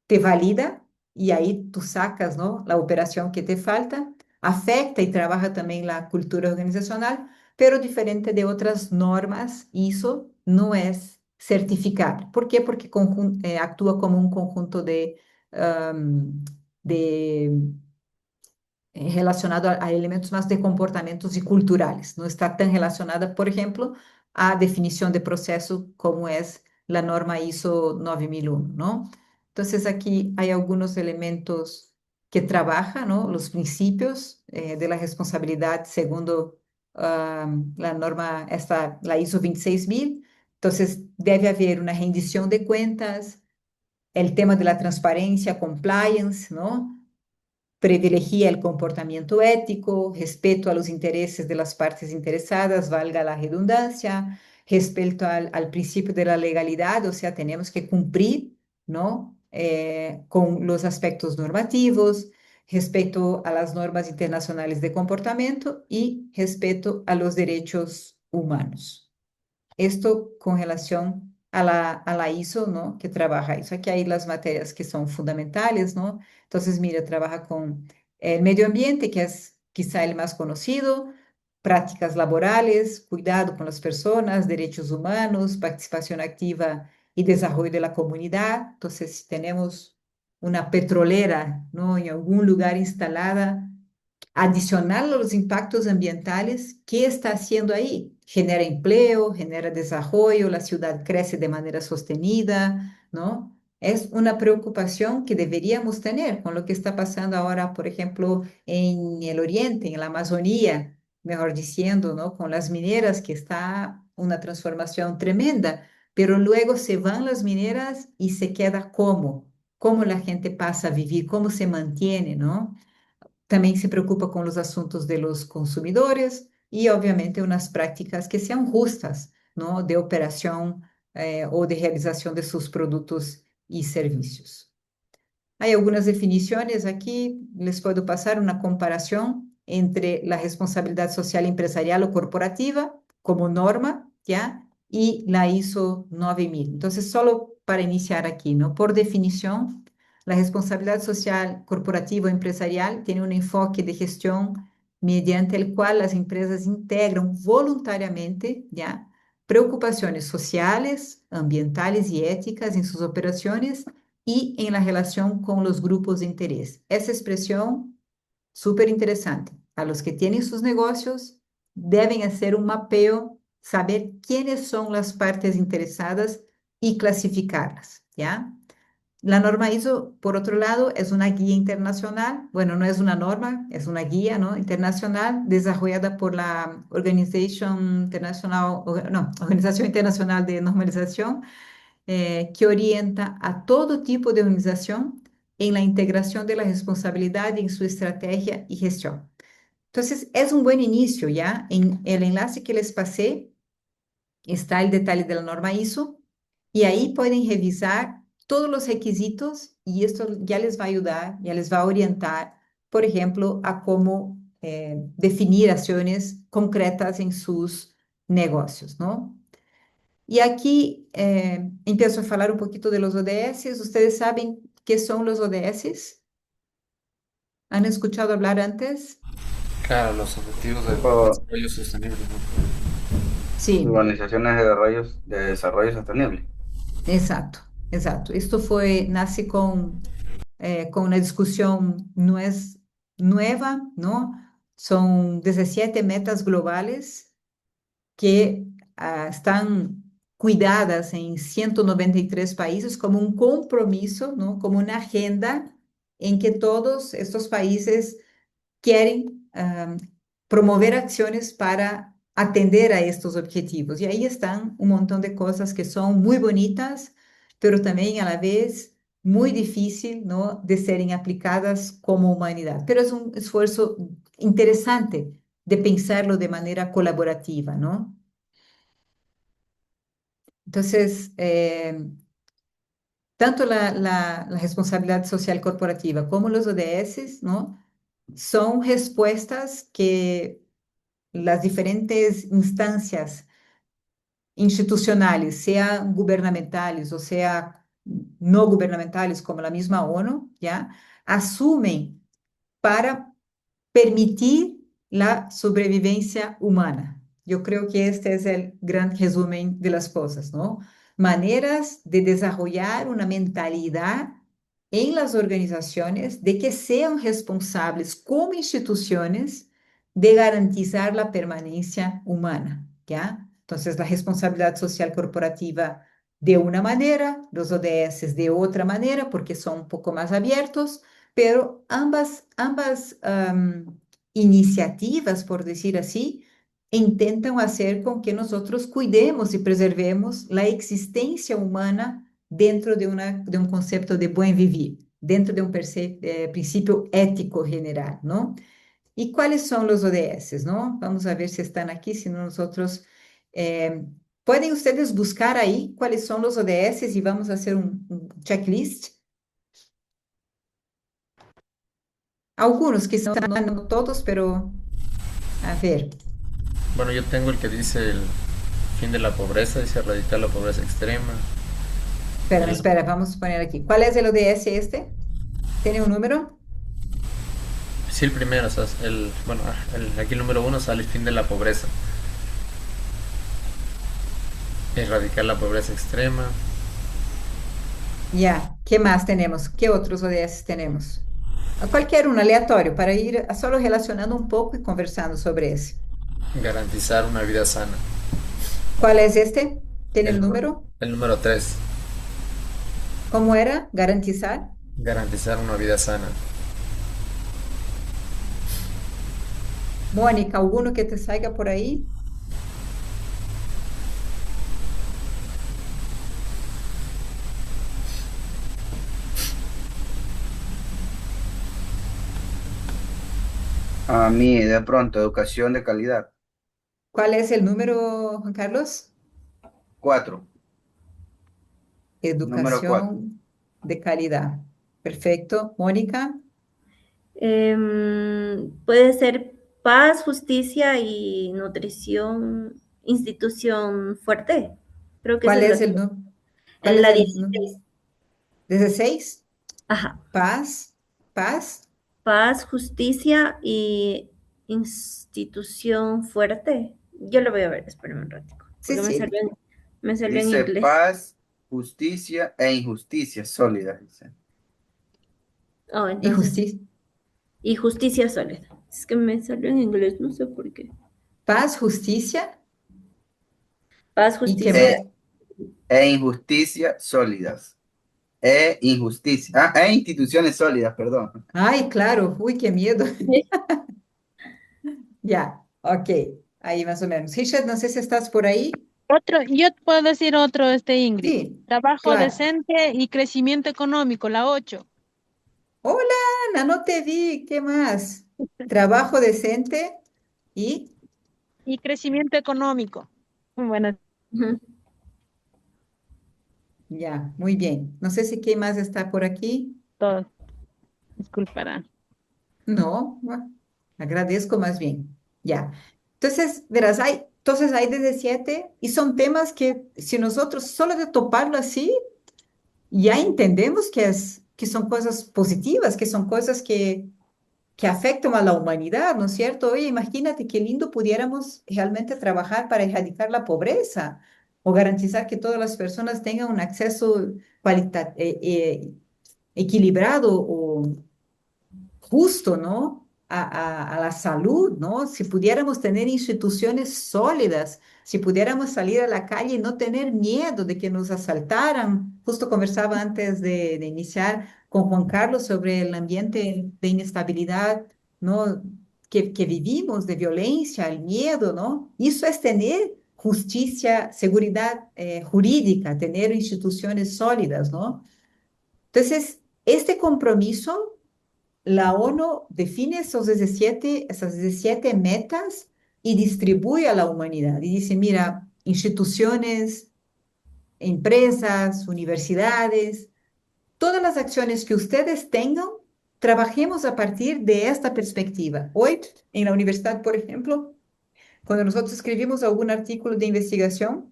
te valida y ahí tú sacas, ¿no?, la operación que te falta, afecta y trabaja también la cultura organizacional, pero diferente de otras normas, ISO no es certificable. ¿Por qué? Porque actúa como un conjunto de relacionado a elementos más de comportamientos y culturales. No está tan relacionada, por ejemplo, a definición de proceso como es la norma ISO 9001, ¿no? Entonces aquí hay algunos elementos que trabajan, ¿no?, los principios de la responsabilidad segundo la norma, la ISO 26000. Entonces debe haber una rendición de cuentas, el tema de la transparencia, compliance, ¿no? Privilegia el comportamiento ético, respeto a los intereses de las partes interesadas, valga la redundancia, respeto al principio de la legalidad, o sea, tenemos que cumplir, ¿no?, con los aspectos normativos, respeto a las normas internacionales de comportamiento y respeto a los derechos humanos. Esto con relación a la ISO, ¿no?, que trabaja eso. Aquí hay las materias que son fundamentales, ¿no? Entonces, mira, trabaja con el medio ambiente, que es quizá el más conocido, prácticas laborales, cuidado con las personas, derechos humanos, participación activa y desarrollo de la comunidad. Entonces, si tenemos una petrolera, ¿no?, en algún lugar instalada, adicional a los impactos ambientales, ¿qué está haciendo ahí? Genera empleo, genera desarrollo, la ciudad crece de manera sostenida, ¿no? Es una preocupación que deberíamos tener con lo que está pasando ahora, por ejemplo, en el oriente, en la Amazonía, mejor diciendo, ¿no?, con las mineras, que está una transformación tremenda, pero luego se van las mineras y se queda cómo la gente pasa a vivir, cómo se mantiene, ¿no? También se preocupa con los asuntos de los consumidores y obviamente unas prácticas que sean justas, ¿no?, de operación o de realización de sus productos y servicios. Hay algunas definiciones aquí, les puedo pasar una comparación entre la responsabilidad social empresarial o corporativa como norma, ¿ya? Y la ISO 9000. Entonces, solo para iniciar aquí, ¿no? Por definición, la responsabilidad social corporativa o empresarial tiene un enfoque de gestión mediante el cual las empresas integran voluntariamente, ¿ya?, preocupaciones sociales, ambientales y éticas en sus operaciones y en la relación con los grupos de interés. Esa expresión, súper interesante. A los que tienen sus negocios, deben hacer un mapeo, saber quiénes son las partes interesadas y clasificarlas, ¿ya? La norma ISO, por otro lado, es una guía internacional. Bueno, no es una norma, es una guía, ¿no?, internacional desarrollada por la Organización Internacional de Normalización, que orienta a todo tipo de organización en la integración de la responsabilidad en su estrategia y gestión. Entonces, es un buen inicio, ¿ya? En el enlace que les pasé está el detalle de la norma ISO y ahí pueden revisar todos los requisitos y esto ya les va a ayudar, ya les va a orientar, por ejemplo, a cómo definir acciones concretas en sus negocios, ¿no? Y aquí empiezo a hablar un poquito de los ODS. ¿Ustedes saben qué son los ODS? ¿Han escuchado hablar antes? Claro, los objetivos de Tipo, desarrollo sostenible, ¿no? Sí. organizaciones de desarrollo sostenible. Exacto, exacto. Esto nace con una discusión, no es nueva, ¿no? Son 17 metas globales que están cuidadas en 193 países como un compromiso, ¿no? Como una agenda en que todos estos países quieren promover acciones para atender a estos objetivos. Y ahí están un montón de cosas que son muy bonitas, pero también a la vez muy difícil, ¿no? De serem aplicadas como humanidad. Pero es un esfuerzo interesante de pensarlo de manera colaborativa, ¿no? Entonces, tanto la responsabilidad social corporativa como los ODS, ¿no? Son respuestas que las diferentes instancias institucionales, sean gubernamentales o sea no gubernamentales, como la misma ONU, ¿ya? Asumen para permitir la sobrevivencia humana. Yo creo que este es el gran resumen de las cosas, ¿no? Maneras de desarrollar una mentalidad en las organizaciones de que sean responsables como instituciones de garantizar la permanencia humana, ¿ya? Entonces, la responsabilidad social corporativa de una manera, los ODS de otra manera, porque son un poco más abiertos, pero ambas iniciativas, por decir así, intentan hacer con que nosotros cuidemos y preservemos la existencia humana dentro de un concepto de buen vivir, dentro de un principio ético general, ¿no? ¿Y cuáles son los ODS, no? Vamos a ver si están aquí, si no nosotros... eh, pueden ustedes buscar ahí cuáles son los ODS y vamos a hacer un checklist. Algunos, quizás no todos, pero a ver, Bueno, yo tengo el que dice el fin de la pobreza, dice erradicar la pobreza extrema. espera, El, espera, vamos a poner aquí. ¿Cuál es el ODS este? ¿Tiene un número? sí, el primero, o sea, bueno, aquí el número uno sale el fin de la pobreza. Erradicar la pobreza extrema. Ya, ¿qué más tenemos? ¿Qué otros ODS tenemos? A cualquier uno, aleatorio, para ir solo relacionando un poco y conversando sobre ese. Garantizar una vida sana. ¿Cuál es este? ¿Tiene el El, número? el número tres, ¿Cómo era? Garantizar. garantizar una vida sana. Mónica, ¿alguno que te salga por ahí? A mí, de pronto, educación de calidad. ¿Cuál es el número, Juan Carlos? 4, número 4. Educación de calidad. Perfecto. Mónica, Puede ser paz, justicia y nutrición, institución fuerte. Creo que esa ¿cuál es la es que... el número? ¿Cuál En es la el 16. 16? Ajá. Paz, paz. Paz, justicia y institución fuerte. Yo lo voy a ver, espérame un ratito, Sí, porque sí. me salió en Dice inglés. paz, justicia e injusticia sólida. Dice. Oh, Y entonces, justicia. y justicia sólida. Es que me salió en inglés, no sé por qué. Paz, justicia. Paz, ¿Y qué justicia. más? E injusticia sólidas. E injusticia. E instituciones sólidas, perdón. Ay, claro. Uy, qué miedo. Ya, ok. Ahí más o menos. Richard, no sé si estás por ahí. Otro, yo puedo decir otro, Ingrid. Sí, Trabajo claro. decente y crecimiento económico, la 8. Hola, Ana, no te vi, ¿qué más? Trabajo decente y Y crecimiento económico. Bueno, Ujú. ya, muy bien. No sé si qué más está por aquí. todos, disculparán. No, bueno, agradezco más bien. Ya. Entonces, verás, entonces hay desde siete y son temas que si nosotros solo de toparlo así, ya entendemos que son cosas positivas, que son cosas que afectan a la humanidad, ¿no es cierto? Oye, imagínate qué lindo pudiéramos realmente trabajar para erradicar la pobreza o garantizar que todas las personas tengan un acceso equilibrado o justo, ¿no? A la salud, ¿no? Si pudiéramos tener instituciones sólidas, si pudiéramos salir a la calle y no tener miedo de que nos asaltaran. Justo conversaba antes de iniciar con Juan Carlos sobre el ambiente de inestabilidad, ¿no? Que vivimos, de violencia, el miedo, ¿no? Eso es tener justicia, seguridad jurídica, tener instituciones sólidas, ¿no? Entonces, este compromiso la ONU define esas 17 metas y distribuye a la humanidad. Y dice, mira, instituciones, empresas, universidades, todas las acciones que ustedes tengan, trabajemos a partir de esta perspectiva. Hoy, en la universidad, por ejemplo, cuando nosotros escribimos algún artículo de investigación,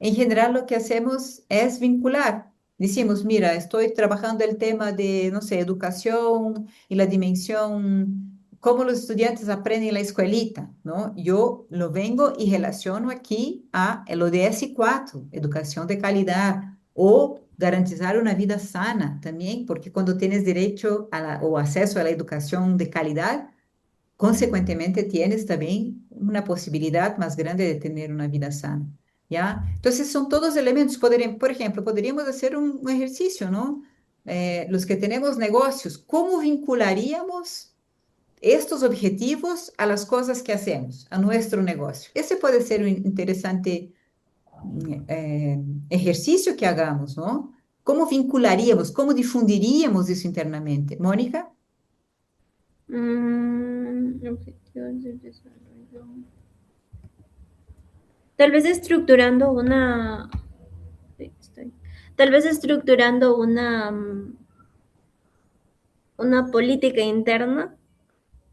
en general, lo que hacemos es vincular. Decimos, mira, estoy trabajando el tema de, no sé, educación y la dimensión, cómo los estudiantes aprenden en la escuelita, ¿no? Yo lo vengo y relaciono aquí a el ODS 4, educación de calidad, o garantizar una vida sana también, porque cuando tienes derecho o acceso a la educación de calidad, consecuentemente tienes también una posibilidad más grande de tener una vida sana, ¿ya? Entonces son todos elementos. Por ejemplo, podríamos hacer un ejercicio, ¿no? Los que tenemos negocios, ¿cómo vincularíamos estos objetivos a las cosas que hacemos, a nuestro negocio? Ese puede ser un interesante eh, ejercicio que hagamos, ¿no? ¿Cómo vincularíamos, cómo difundiríamos eso internamente? Mónica. Objetivos de desarrollo. Tal vez estructurando una, sí, tal vez estructurando una política interna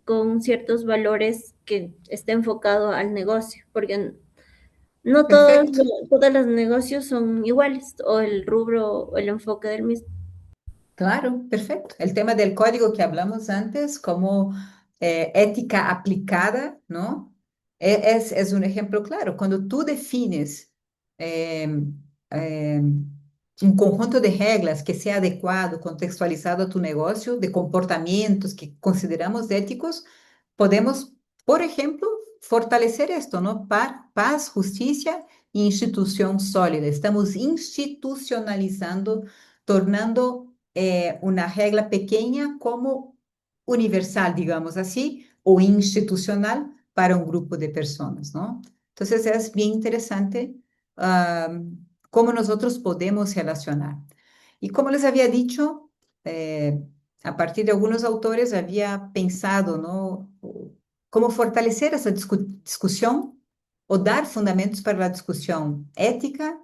con ciertos valores que esté enfocado al negocio, porque no Perfecto. todos los negocios son iguales, o el rubro o el enfoque del mismo. Claro, perfecto. El tema del código que hablamos antes, como ética aplicada, ¿no? Es un ejemplo claro. Cuando tú defines em, em, un conjunto de reglas que sea adecuado, contextualizado a tu negocio, de comportamientos que consideramos éticos, podemos, por ejemplo, fortalecer esto, ¿no? Paz, justicia e institución sólida. Estamos institucionalizando, tornando una regla pequeña como universal, digamos así, o institucional para un grupo de personas, ¿no? Entonces es bien interesante cómo nosotros podemos relacionar. Y como les había dicho, eh, a partir de algunos autores había pensado, ¿no? Cómo fortalecer esa discusión o dar fundamentos para la discusión ética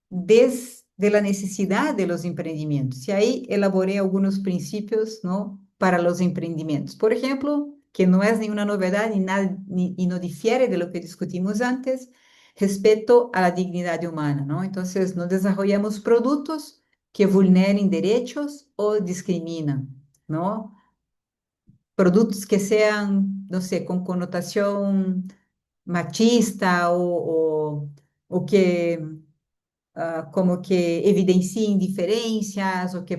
desde la necesidad de los emprendimientos. Y ahí elaboré algunos principios, ¿no? Para los emprendimientos. Por ejemplo, que no es ninguna novedad y, nada, y no difiere de lo que discutimos antes, respeto a la dignidad humana, ¿no? Entonces, no desarrollamos productos que vulneren derechos o discriminan, ¿no? Productos que sean, no sé, con connotación machista o que como que evidenciem diferencias o que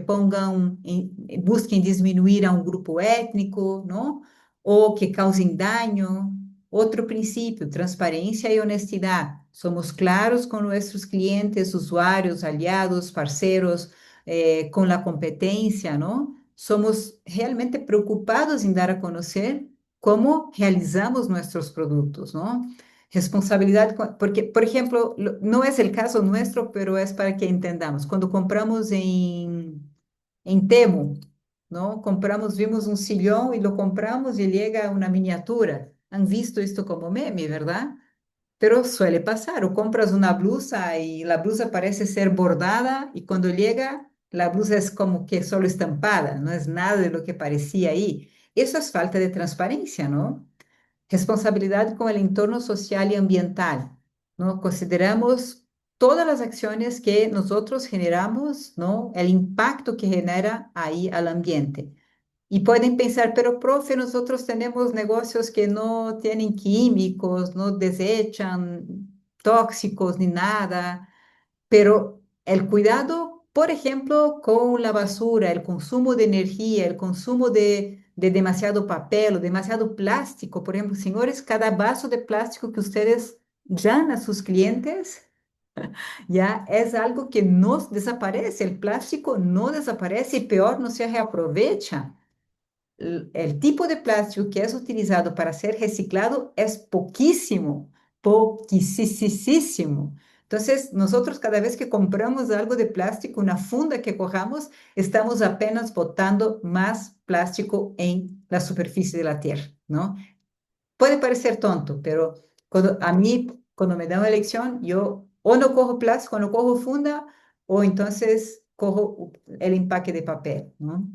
busquem diminuir a um grupo étnico, não? Ou que causem daño. Outro princípio, transparência e honestidade. Somos claros com nossos clientes, usuários, aliados, parceiros, com a competência, não? Somos realmente preocupados em dar a conhecer como realizamos nossos produtos, não? Responsabilidad, porque, por ejemplo, no es el caso nuestro, pero es para que entendamos. Cuando compramos en Temu, ¿no? Compramos, vimos un sillón y lo compramos y llega una miniatura. Han visto esto como meme, ¿verdad? Pero suele pasar, o compras una blusa y la blusa parece ser bordada y cuando llega la blusa es como que solo estampada, no es nada de lo que parecía ahí. Eso es falta de transparencia, ¿no? Responsabilidad con el entorno social y ambiental, ¿no? Consideramos todas las acciones que nosotros generamos, ¿no? El impacto que genera ahí al ambiente. Y pueden pensar, pero profe, nosotros tenemos negocios que no tienen químicos, no desechan tóxicos ni nada, pero el cuidado, por ejemplo, con la basura, el consumo de energía, el consumo de demasiado papel o demasiado plástico, por ejemplo, señores, cada vaso de plástico que ustedes dan a sus clientes, ya es algo que no desaparece, el plástico no desaparece y peor, no se reaprovecha. El tipo de plástico que es utilizado para ser reciclado es poquísimo, poquisísimo. Entonces, nosotros cada vez que compramos algo de plástico, una funda que cojamos, estamos apenas botando más plástico en la superficie de la tierra, ¿no? Puede parecer tonto, pero a mí, cuando me dan una elección, yo o no cojo plástico, o no cojo funda, o entonces cojo el empaque de papel, ¿no?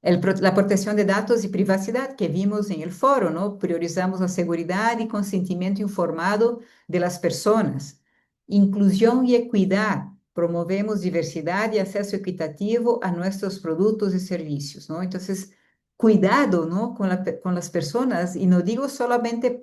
La protección de datos y privacidad que vimos en el foro, ¿no? Priorizamos la seguridad y consentimiento informado de las personas. Inclusión y equidad. Promovemos diversidad y acceso equitativo a nuestros productos y servicios, ¿no? Entonces, cuidado, ¿no? Con las personas, y no digo solamente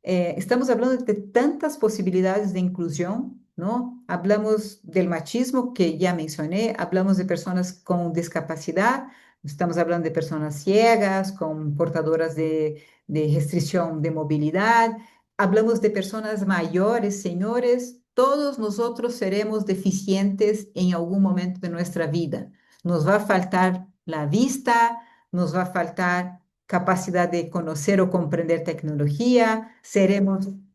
estamos hablando de tantas posibilidades de inclusión, ¿no? Hablamos del machismo que ya mencioné, hablamos de personas con discapacidad. Estamos hablando de personas ciegas, con portadoras de restricción de movilidad. Hablamos de personas mayores, señores. Todos nosotros seremos deficientes en algún momento de nuestra vida. Nos va a faltar la vista, nos va a faltar capacidad de conocer o comprender tecnología,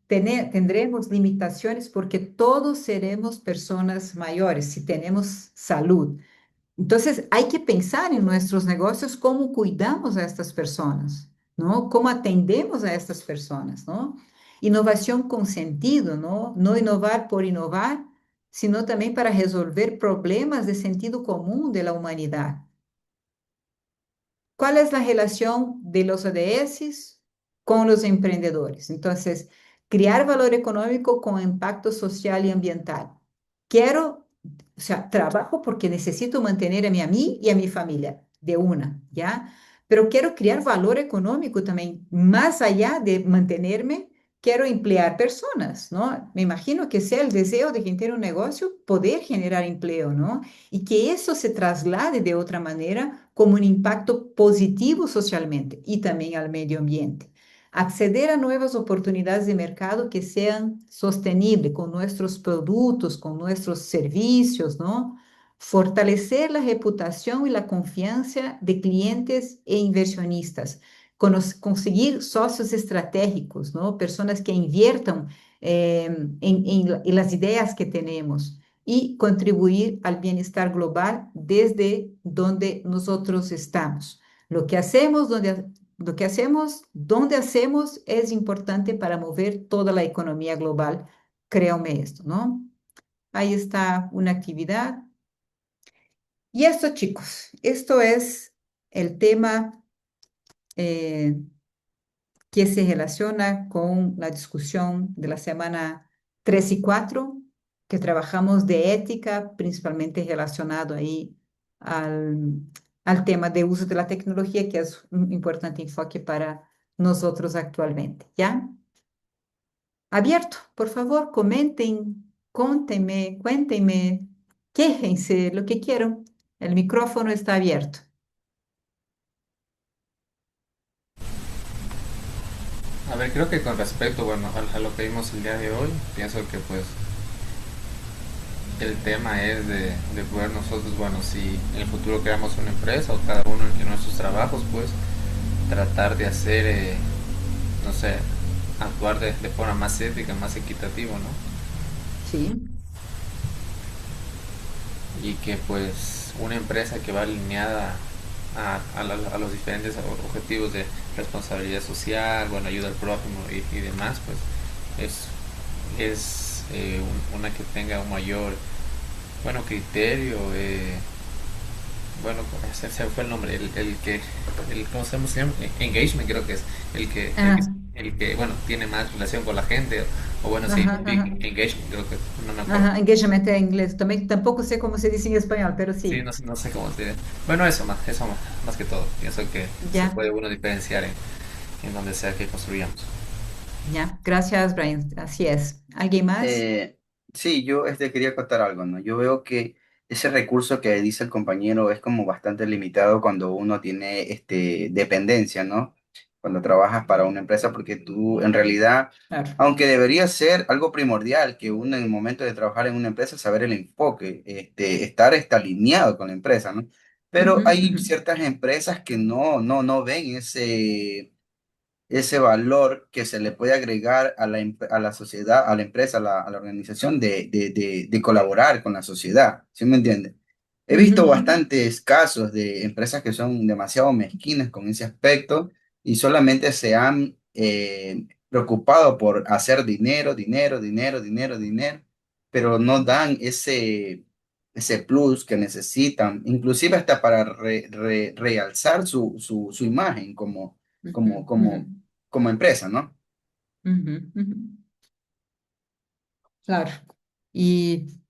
tendremos limitaciones porque todos seremos personas mayores si tenemos salud. Entonces, hay que pensar en nuestros negocios cómo cuidamos a estas personas, ¿no? Cómo atendemos a estas personas, ¿no? Innovación con sentido, ¿no? No innovar por innovar, sino también para resolver problemas de sentido común de la humanidad. ¿Cuál es la relación de los ODS con los emprendedores? Entonces, crear valor económico con impacto social y ambiental. Quiero, o sea, trabajo porque necesito mantenerme a mí y a mi familia de una, ¿ya? Pero quiero crear valor económico también, más allá de mantenerme, quiero emplear personas, ¿no? Me imagino que sea el deseo de quien tiene un negocio poder generar empleo, ¿no? Y que eso se traslade de otra manera como un impacto positivo socialmente y también al medio ambiente. Acceder a nuevas oportunidades de mercado que sean sostenibles con nuestros productos, con nuestros servicios, ¿no? Fortalecer la reputación y la confianza de clientes e inversionistas. Conseguir socios estratégicos, ¿no? Personas que inviertan en las ideas que tenemos y contribuir al bienestar global desde donde nosotros estamos. Donde hacemos es importante para mover toda la economía global, créanme esto, ¿no? Ahí está una actividad. Y esto, chicos, esto es el tema que se relaciona con la discusión de la semana 3 y 4 que trabajamos de ética, principalmente relacionado ahí al, al tema de uso de la tecnología, que es un importante enfoque para nosotros actualmente, ¿ya? Abierto, por favor, comenten, cuéntenme, quéjense, lo que quieran. El micrófono está abierto. A ver, creo que con respecto, bueno, a lo que vimos el día de hoy, pienso que pues el tema es de poder nosotros, bueno, si en el futuro creamos una empresa o cada uno en nuestros trabajos, pues tratar de hacer, no sé, actuar de forma más ética, más equitativa, ¿no? Sí, y que pues una empresa que va alineada a los diferentes objetivos de responsabilidad social, bueno, ayuda al prójimo y demás, pues es una que tenga un mayor, bueno, criterio, bueno, se fue el nombre, el que, ¿cómo se llama? Engagement creo que es, el que, el que, Ah, el que, bueno, tiene más relación con la gente, o bueno, sí, ajá, ajá. engagement creo que, no me acuerdo. Ajá, engagement en inglés. También tampoco sé cómo se dice en español, pero Sí, sí. no sé cómo se dice. Bueno, eso más que todo. Pienso que se Ya, puede uno diferenciar en donde sea que construyamos. ya. Gracias, Brian. Así es. ¿Alguien más? Eh, sí, yo quería contar algo, ¿no? Yo veo que ese recurso que dice el compañero es como bastante limitado cuando uno tiene dependencia, ¿no? Cuando trabajas para una empresa, porque tú en realidad, Claro. aunque debería ser algo primordial que uno en el momento de trabajar en una empresa, saber el enfoque, estar alineado con la empresa, ¿no? Pero Ujú, hay ujú, ciertas empresas que no ven ese valor que se le puede agregar a la sociedad, a la empresa, a la organización de colaborar con la sociedad, ¿sí me entiende? He ujú, visto ujú, bastantes casos de empresas que son demasiado mezquinas con ese aspecto y solamente se han preocupado por hacer dinero, dinero, dinero, dinero, dinero, pero no dan ese plus que necesitan, inclusive hasta para realzar su imagen ujú, como, ujú, como, como empresa, ¿no? ujú, ujú. Claro. Y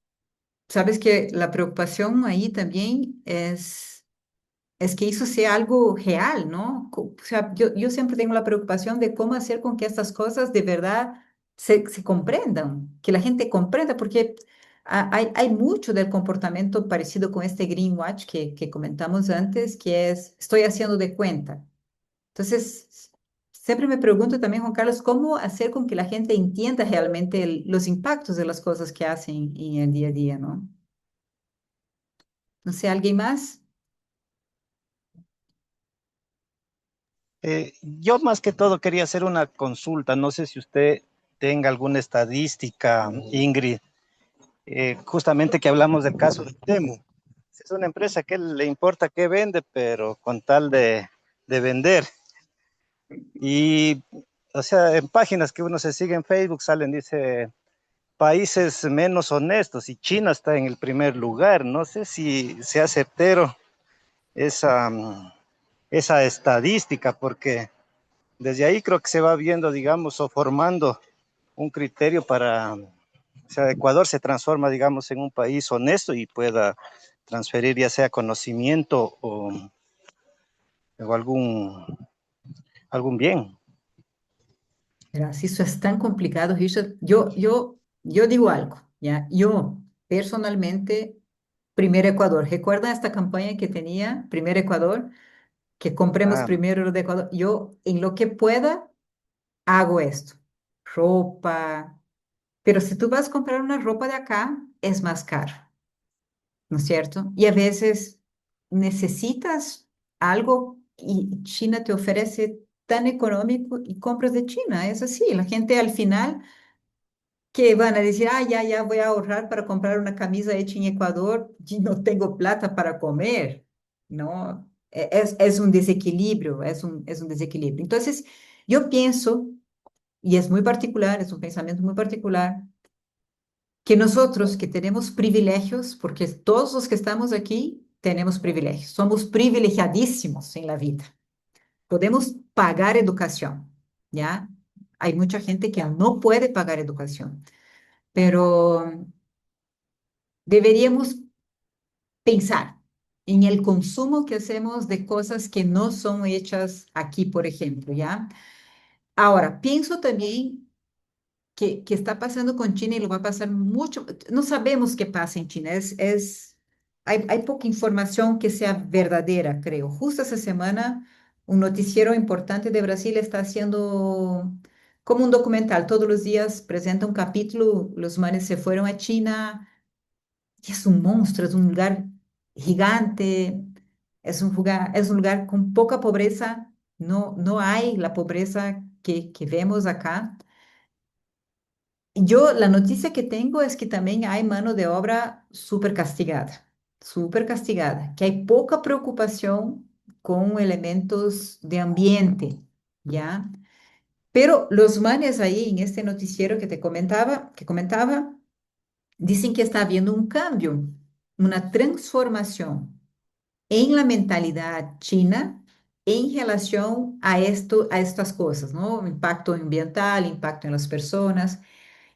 sabes que la preocupación ahí también es que eso sea algo real, ¿no? O sea, yo siempre tengo la preocupación de cómo hacer con que estas cosas de verdad se comprendan, que la gente comprenda, porque hay mucho del comportamiento parecido con este greenwatch que comentamos antes, que es estoy haciendo de cuenta. Entonces, siempre me pregunto también, Juan Carlos, cómo hacer con que la gente entienda realmente los impactos de las cosas que hacen en el día a día, ¿no? No sé, ¿alguien más? Yo más que todo quería hacer una consulta. No sé si usted tenga alguna estadística, Ingrid, justamente que hablamos del caso de Temu. Es una empresa que le importa qué vende, pero con tal de vender. Y, o sea, en páginas que uno se sigue en Facebook salen, dice, países menos honestos y China está en el primer lugar. No sé si sea certero esa, esa estadística, porque desde ahí creo que se va viendo, digamos, o formando un criterio para, o sea, Ecuador se transforma, digamos, en un país honesto y pueda transferir ya sea conocimiento o algún bien. Pero si eso es tan complicado, Richard, yo digo algo, ¿ya? Yo, personalmente, Primer Ecuador. ¿Recuerdan esta campaña que tenía Primer Ecuador? Que compremos Claro. primero lo de Ecuador. Yo, en lo que pueda, hago esto. Ropa. Pero si tú vas a comprar una ropa de acá, es más caro, ¿no es cierto? Y a veces necesitas algo y China te ofrece tan económico y compras de China. Es así, la gente al final que van a decir, ah, ya voy a ahorrar para comprar una camisa hecha en Ecuador y no tengo plata para comer, ¿no? Es un desequilibrio, es un desequilibrio. Entonces, yo pienso, y es muy particular, es un pensamiento muy particular, que nosotros que tenemos privilegios, porque todos los que estamos aquí tenemos privilegios, somos privilegiadísimos en la vida, podemos pagar educación, ¿ya? Hay mucha gente que no puede pagar educación, pero deberíamos pensar en el consumo que hacemos de cosas que no son hechas aquí, por ejemplo, ¿ya? Ahora, pienso también que está pasando con China y lo va a pasar mucho. No sabemos qué pasa en China. Hay poca información que sea verdadera, creo. Justo esa semana, un noticiero importante de Brasil está haciendo como un documental. Todos los días presenta un capítulo. Los manes se fueron a China y es un monstruo, es un lugar gigante, es un lugar con poca pobreza. No hay la pobreza que vemos acá. Yo, la noticia que tengo es que también hay mano de obra súper castigada. súper castigada, que hay poca preocupación con elementos de ambiente, ¿ya? Pero los manes ahí en este noticiero que comentaba, dicen que está habiendo un cambio, una transformación en la mentalidad china en relación a estas cosas, ¿no? Impacto ambiental, impacto en las personas,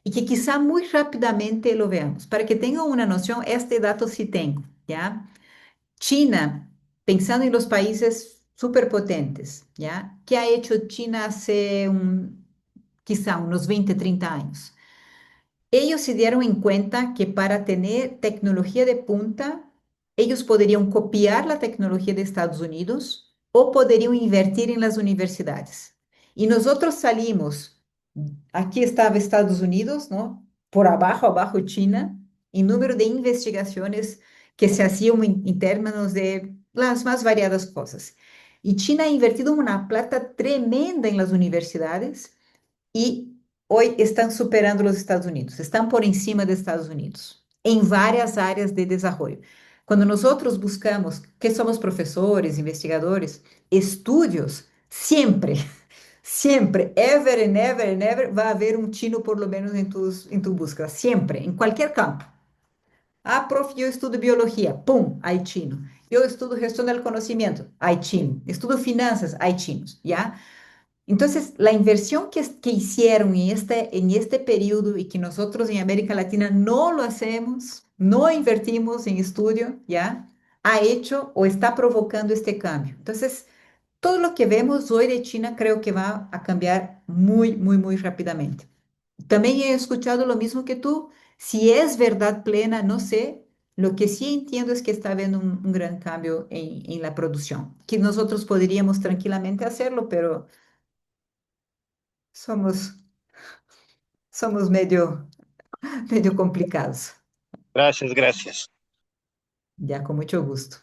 y que quizá muy rápidamente lo veamos. Para que tengan una noción, este dato sí tengo, ¿ya? China, pensando en los países superpotentes, ¿ya? ¿Qué ha hecho China hace quizá unos 20, 30 años? Ellos se dieron en cuenta que para tener tecnología de punta, ellos podrían copiar la tecnología de Estados Unidos o podrían invertir en las universidades. Y nosotros salimos, aquí estaba Estados Unidos, ¿no? Por abajo, abajo China, en número de investigaciones que se hacían en términos de las más variadas cosas. Y China ha invertido una plata tremenda en las universidades y hoy están superando los Estados Unidos, están por encima de Estados Unidos en varias áreas de desarrollo. Cuando nosotros buscamos, que somos profesores, investigadores, estudios, siempre, siempre, ever and ever and ever, va a haber un chino por lo menos en tu búsqueda, siempre, en cualquier campo. Ah, prof, yo estudio biología, pum, hay chino. Yo estudio gestión del conocimiento, hay chino. Estudio finanzas, hay chinos, ¿ya? Entonces, la inversión que hicieron en este periodo y que nosotros en América Latina no lo hacemos, no invertimos en estudio, ¿ya? Ha hecho o está provocando este cambio. Entonces, todo lo que vemos hoy de China creo que va a cambiar muy, muy, muy rápidamente. También he escuchado lo mismo que tú. Si es verdad plena, no sé. Lo que sí entiendo es que está habiendo un gran cambio en la producción, que nosotros podríamos tranquilamente hacerlo, pero somos, somos medio complicados. Gracias, gracias. Ya, con mucho gusto.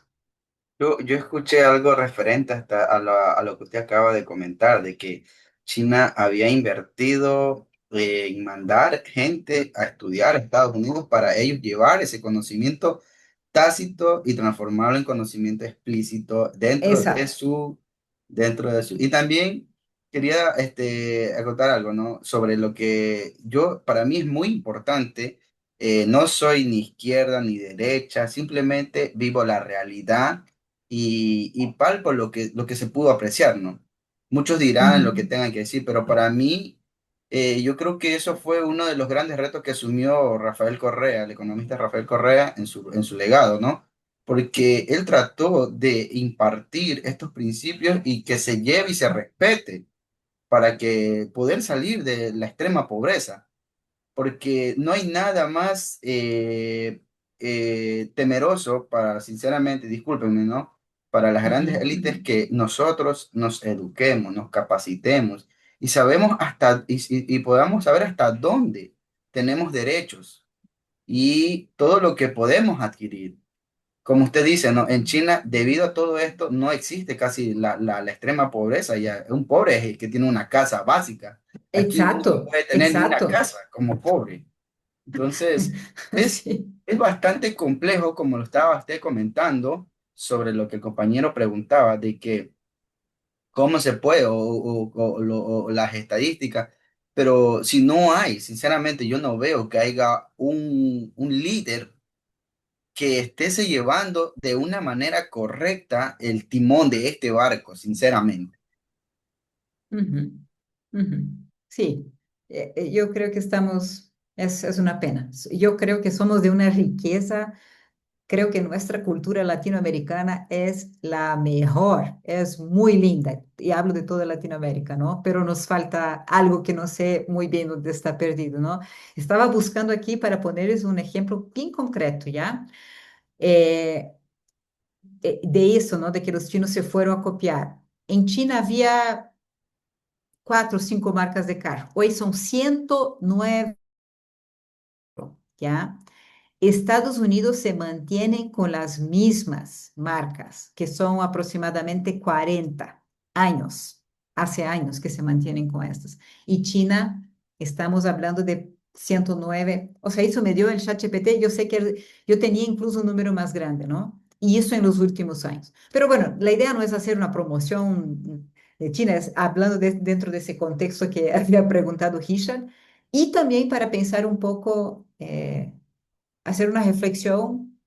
Yo escuché algo referente hasta a lo que usted acaba de comentar, de que China había invertido en mandar gente a estudiar a Estados Unidos para ellos llevar ese conocimiento tácito y transformarlo en conocimiento explícito Exacto. dentro de su. Y también quería acotar algo, ¿no? Sobre lo que para mí es muy importante. No soy ni izquierda ni derecha, simplemente vivo la realidad y palpo lo que se pudo apreciar, ¿no? Muchos dirán lo que Ujú, tengan que decir, pero para mí, yo creo que eso fue uno de los grandes retos que asumió Rafael Correa, el economista Rafael Correa, en su legado, ¿no? Porque él trató de impartir estos principios y que se lleve y se respete para que poder salir de la extrema pobreza, porque no hay nada más temeroso para, sinceramente, discúlpenme, ¿no? Para las grandes ujú, élites que nosotros nos eduquemos, nos capacitemos y sabemos y podamos saber hasta dónde tenemos derechos y todo lo que podemos adquirir. Como usted dice, ¿no? En China, debido a todo esto, no existe casi la extrema pobreza. Ya, un pobre es el que tiene una casa básica. Aquí uno no exacto, puede tener ni una exacto. casa como pobre. Entonces, es, Sí, es bastante complejo, como lo estaba usted comentando, sobre lo que el compañero preguntaba, de que cómo se puede, o las estadísticas, pero si no hay, sinceramente, yo no veo que haya un líder que estése llevando de una manera correcta el timón de este barco, sinceramente. ujú, ujú. Sí, yo creo que es una pena. Yo creo que somos de una riqueza. Creo que nuestra cultura latinoamericana es la mejor, es muy linda, y hablo de toda Latinoamérica, ¿no? Pero nos falta algo que no sé muy bien dónde está perdido, ¿no? Estaba buscando aquí para ponerles un ejemplo bien concreto, ¿ya? Eh, de eso, ¿no? De que los chinos se fueron a copiar. En China había 4 o 5 marcas de carro, hoy son 109, ¿ya? Estados Unidos se mantiene con las mismas marcas, que son aproximadamente 40 años, hace años que se mantienen con estas. Y China, estamos hablando de 109. O sea, eso me dio el ChatGPT. Yo sé que yo tenía incluso un número más grande, ¿no? Y eso en los últimos años. Pero bueno, la idea no es hacer una promoción de China, es hablando dentro de ese contexto que había preguntado Richard. Y también para pensar un poco, hacer una reflexión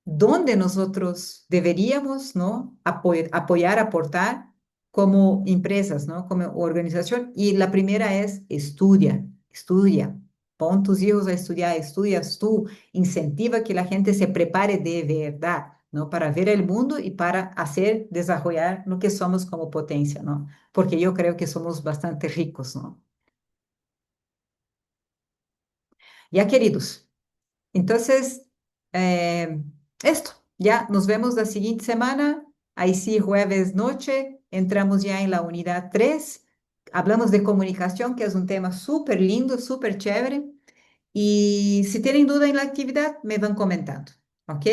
dónde nosotros deberíamos, ¿no? Apoyar, aportar como empresas, ¿no? Como organización. Y la primera es estudia, estudia. Pon tus hijos a estudiar, estudias tú, incentiva que la gente se prepare de verdad, ¿no? Para ver el mundo y para hacer, desarrollar lo que somos como potencia, ¿no? Porque yo creo que somos bastante ricos, ¿no? Ya, queridos. Entonces, esto, ya nos vemos la siguiente semana. Ahí sí, jueves noche, entramos ya en la unidad 3. Hablamos de comunicación, que es un tema súper lindo, súper chévere. Y si tienen duda en la actividad, me van comentando. ¿Ok?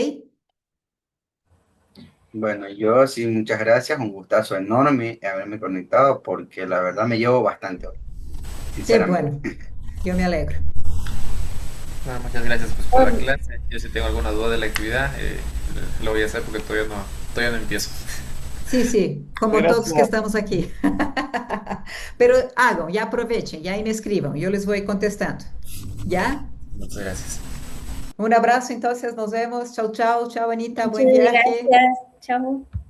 Bueno, yo sí, muchas gracias, un gustazo enorme haberme conectado porque la verdad me llevo bastante hoy, Qué sinceramente. bueno. Yo me alegro. Bueno, muchas gracias pues por la clase. Yo si tengo alguna duda de la actividad, lo voy a hacer porque todavía no empiezo. Sí, sí, como todos que Gracias. estamos aquí. Pero hagan, ya aprovechen, ya ahí me escriban, yo les voy contestando. ¿Ya? Muchas gracias. Un abrazo, entonces nos vemos. Chao, chao, chao, Anita, Muchas buen viaje. gracias. Chao.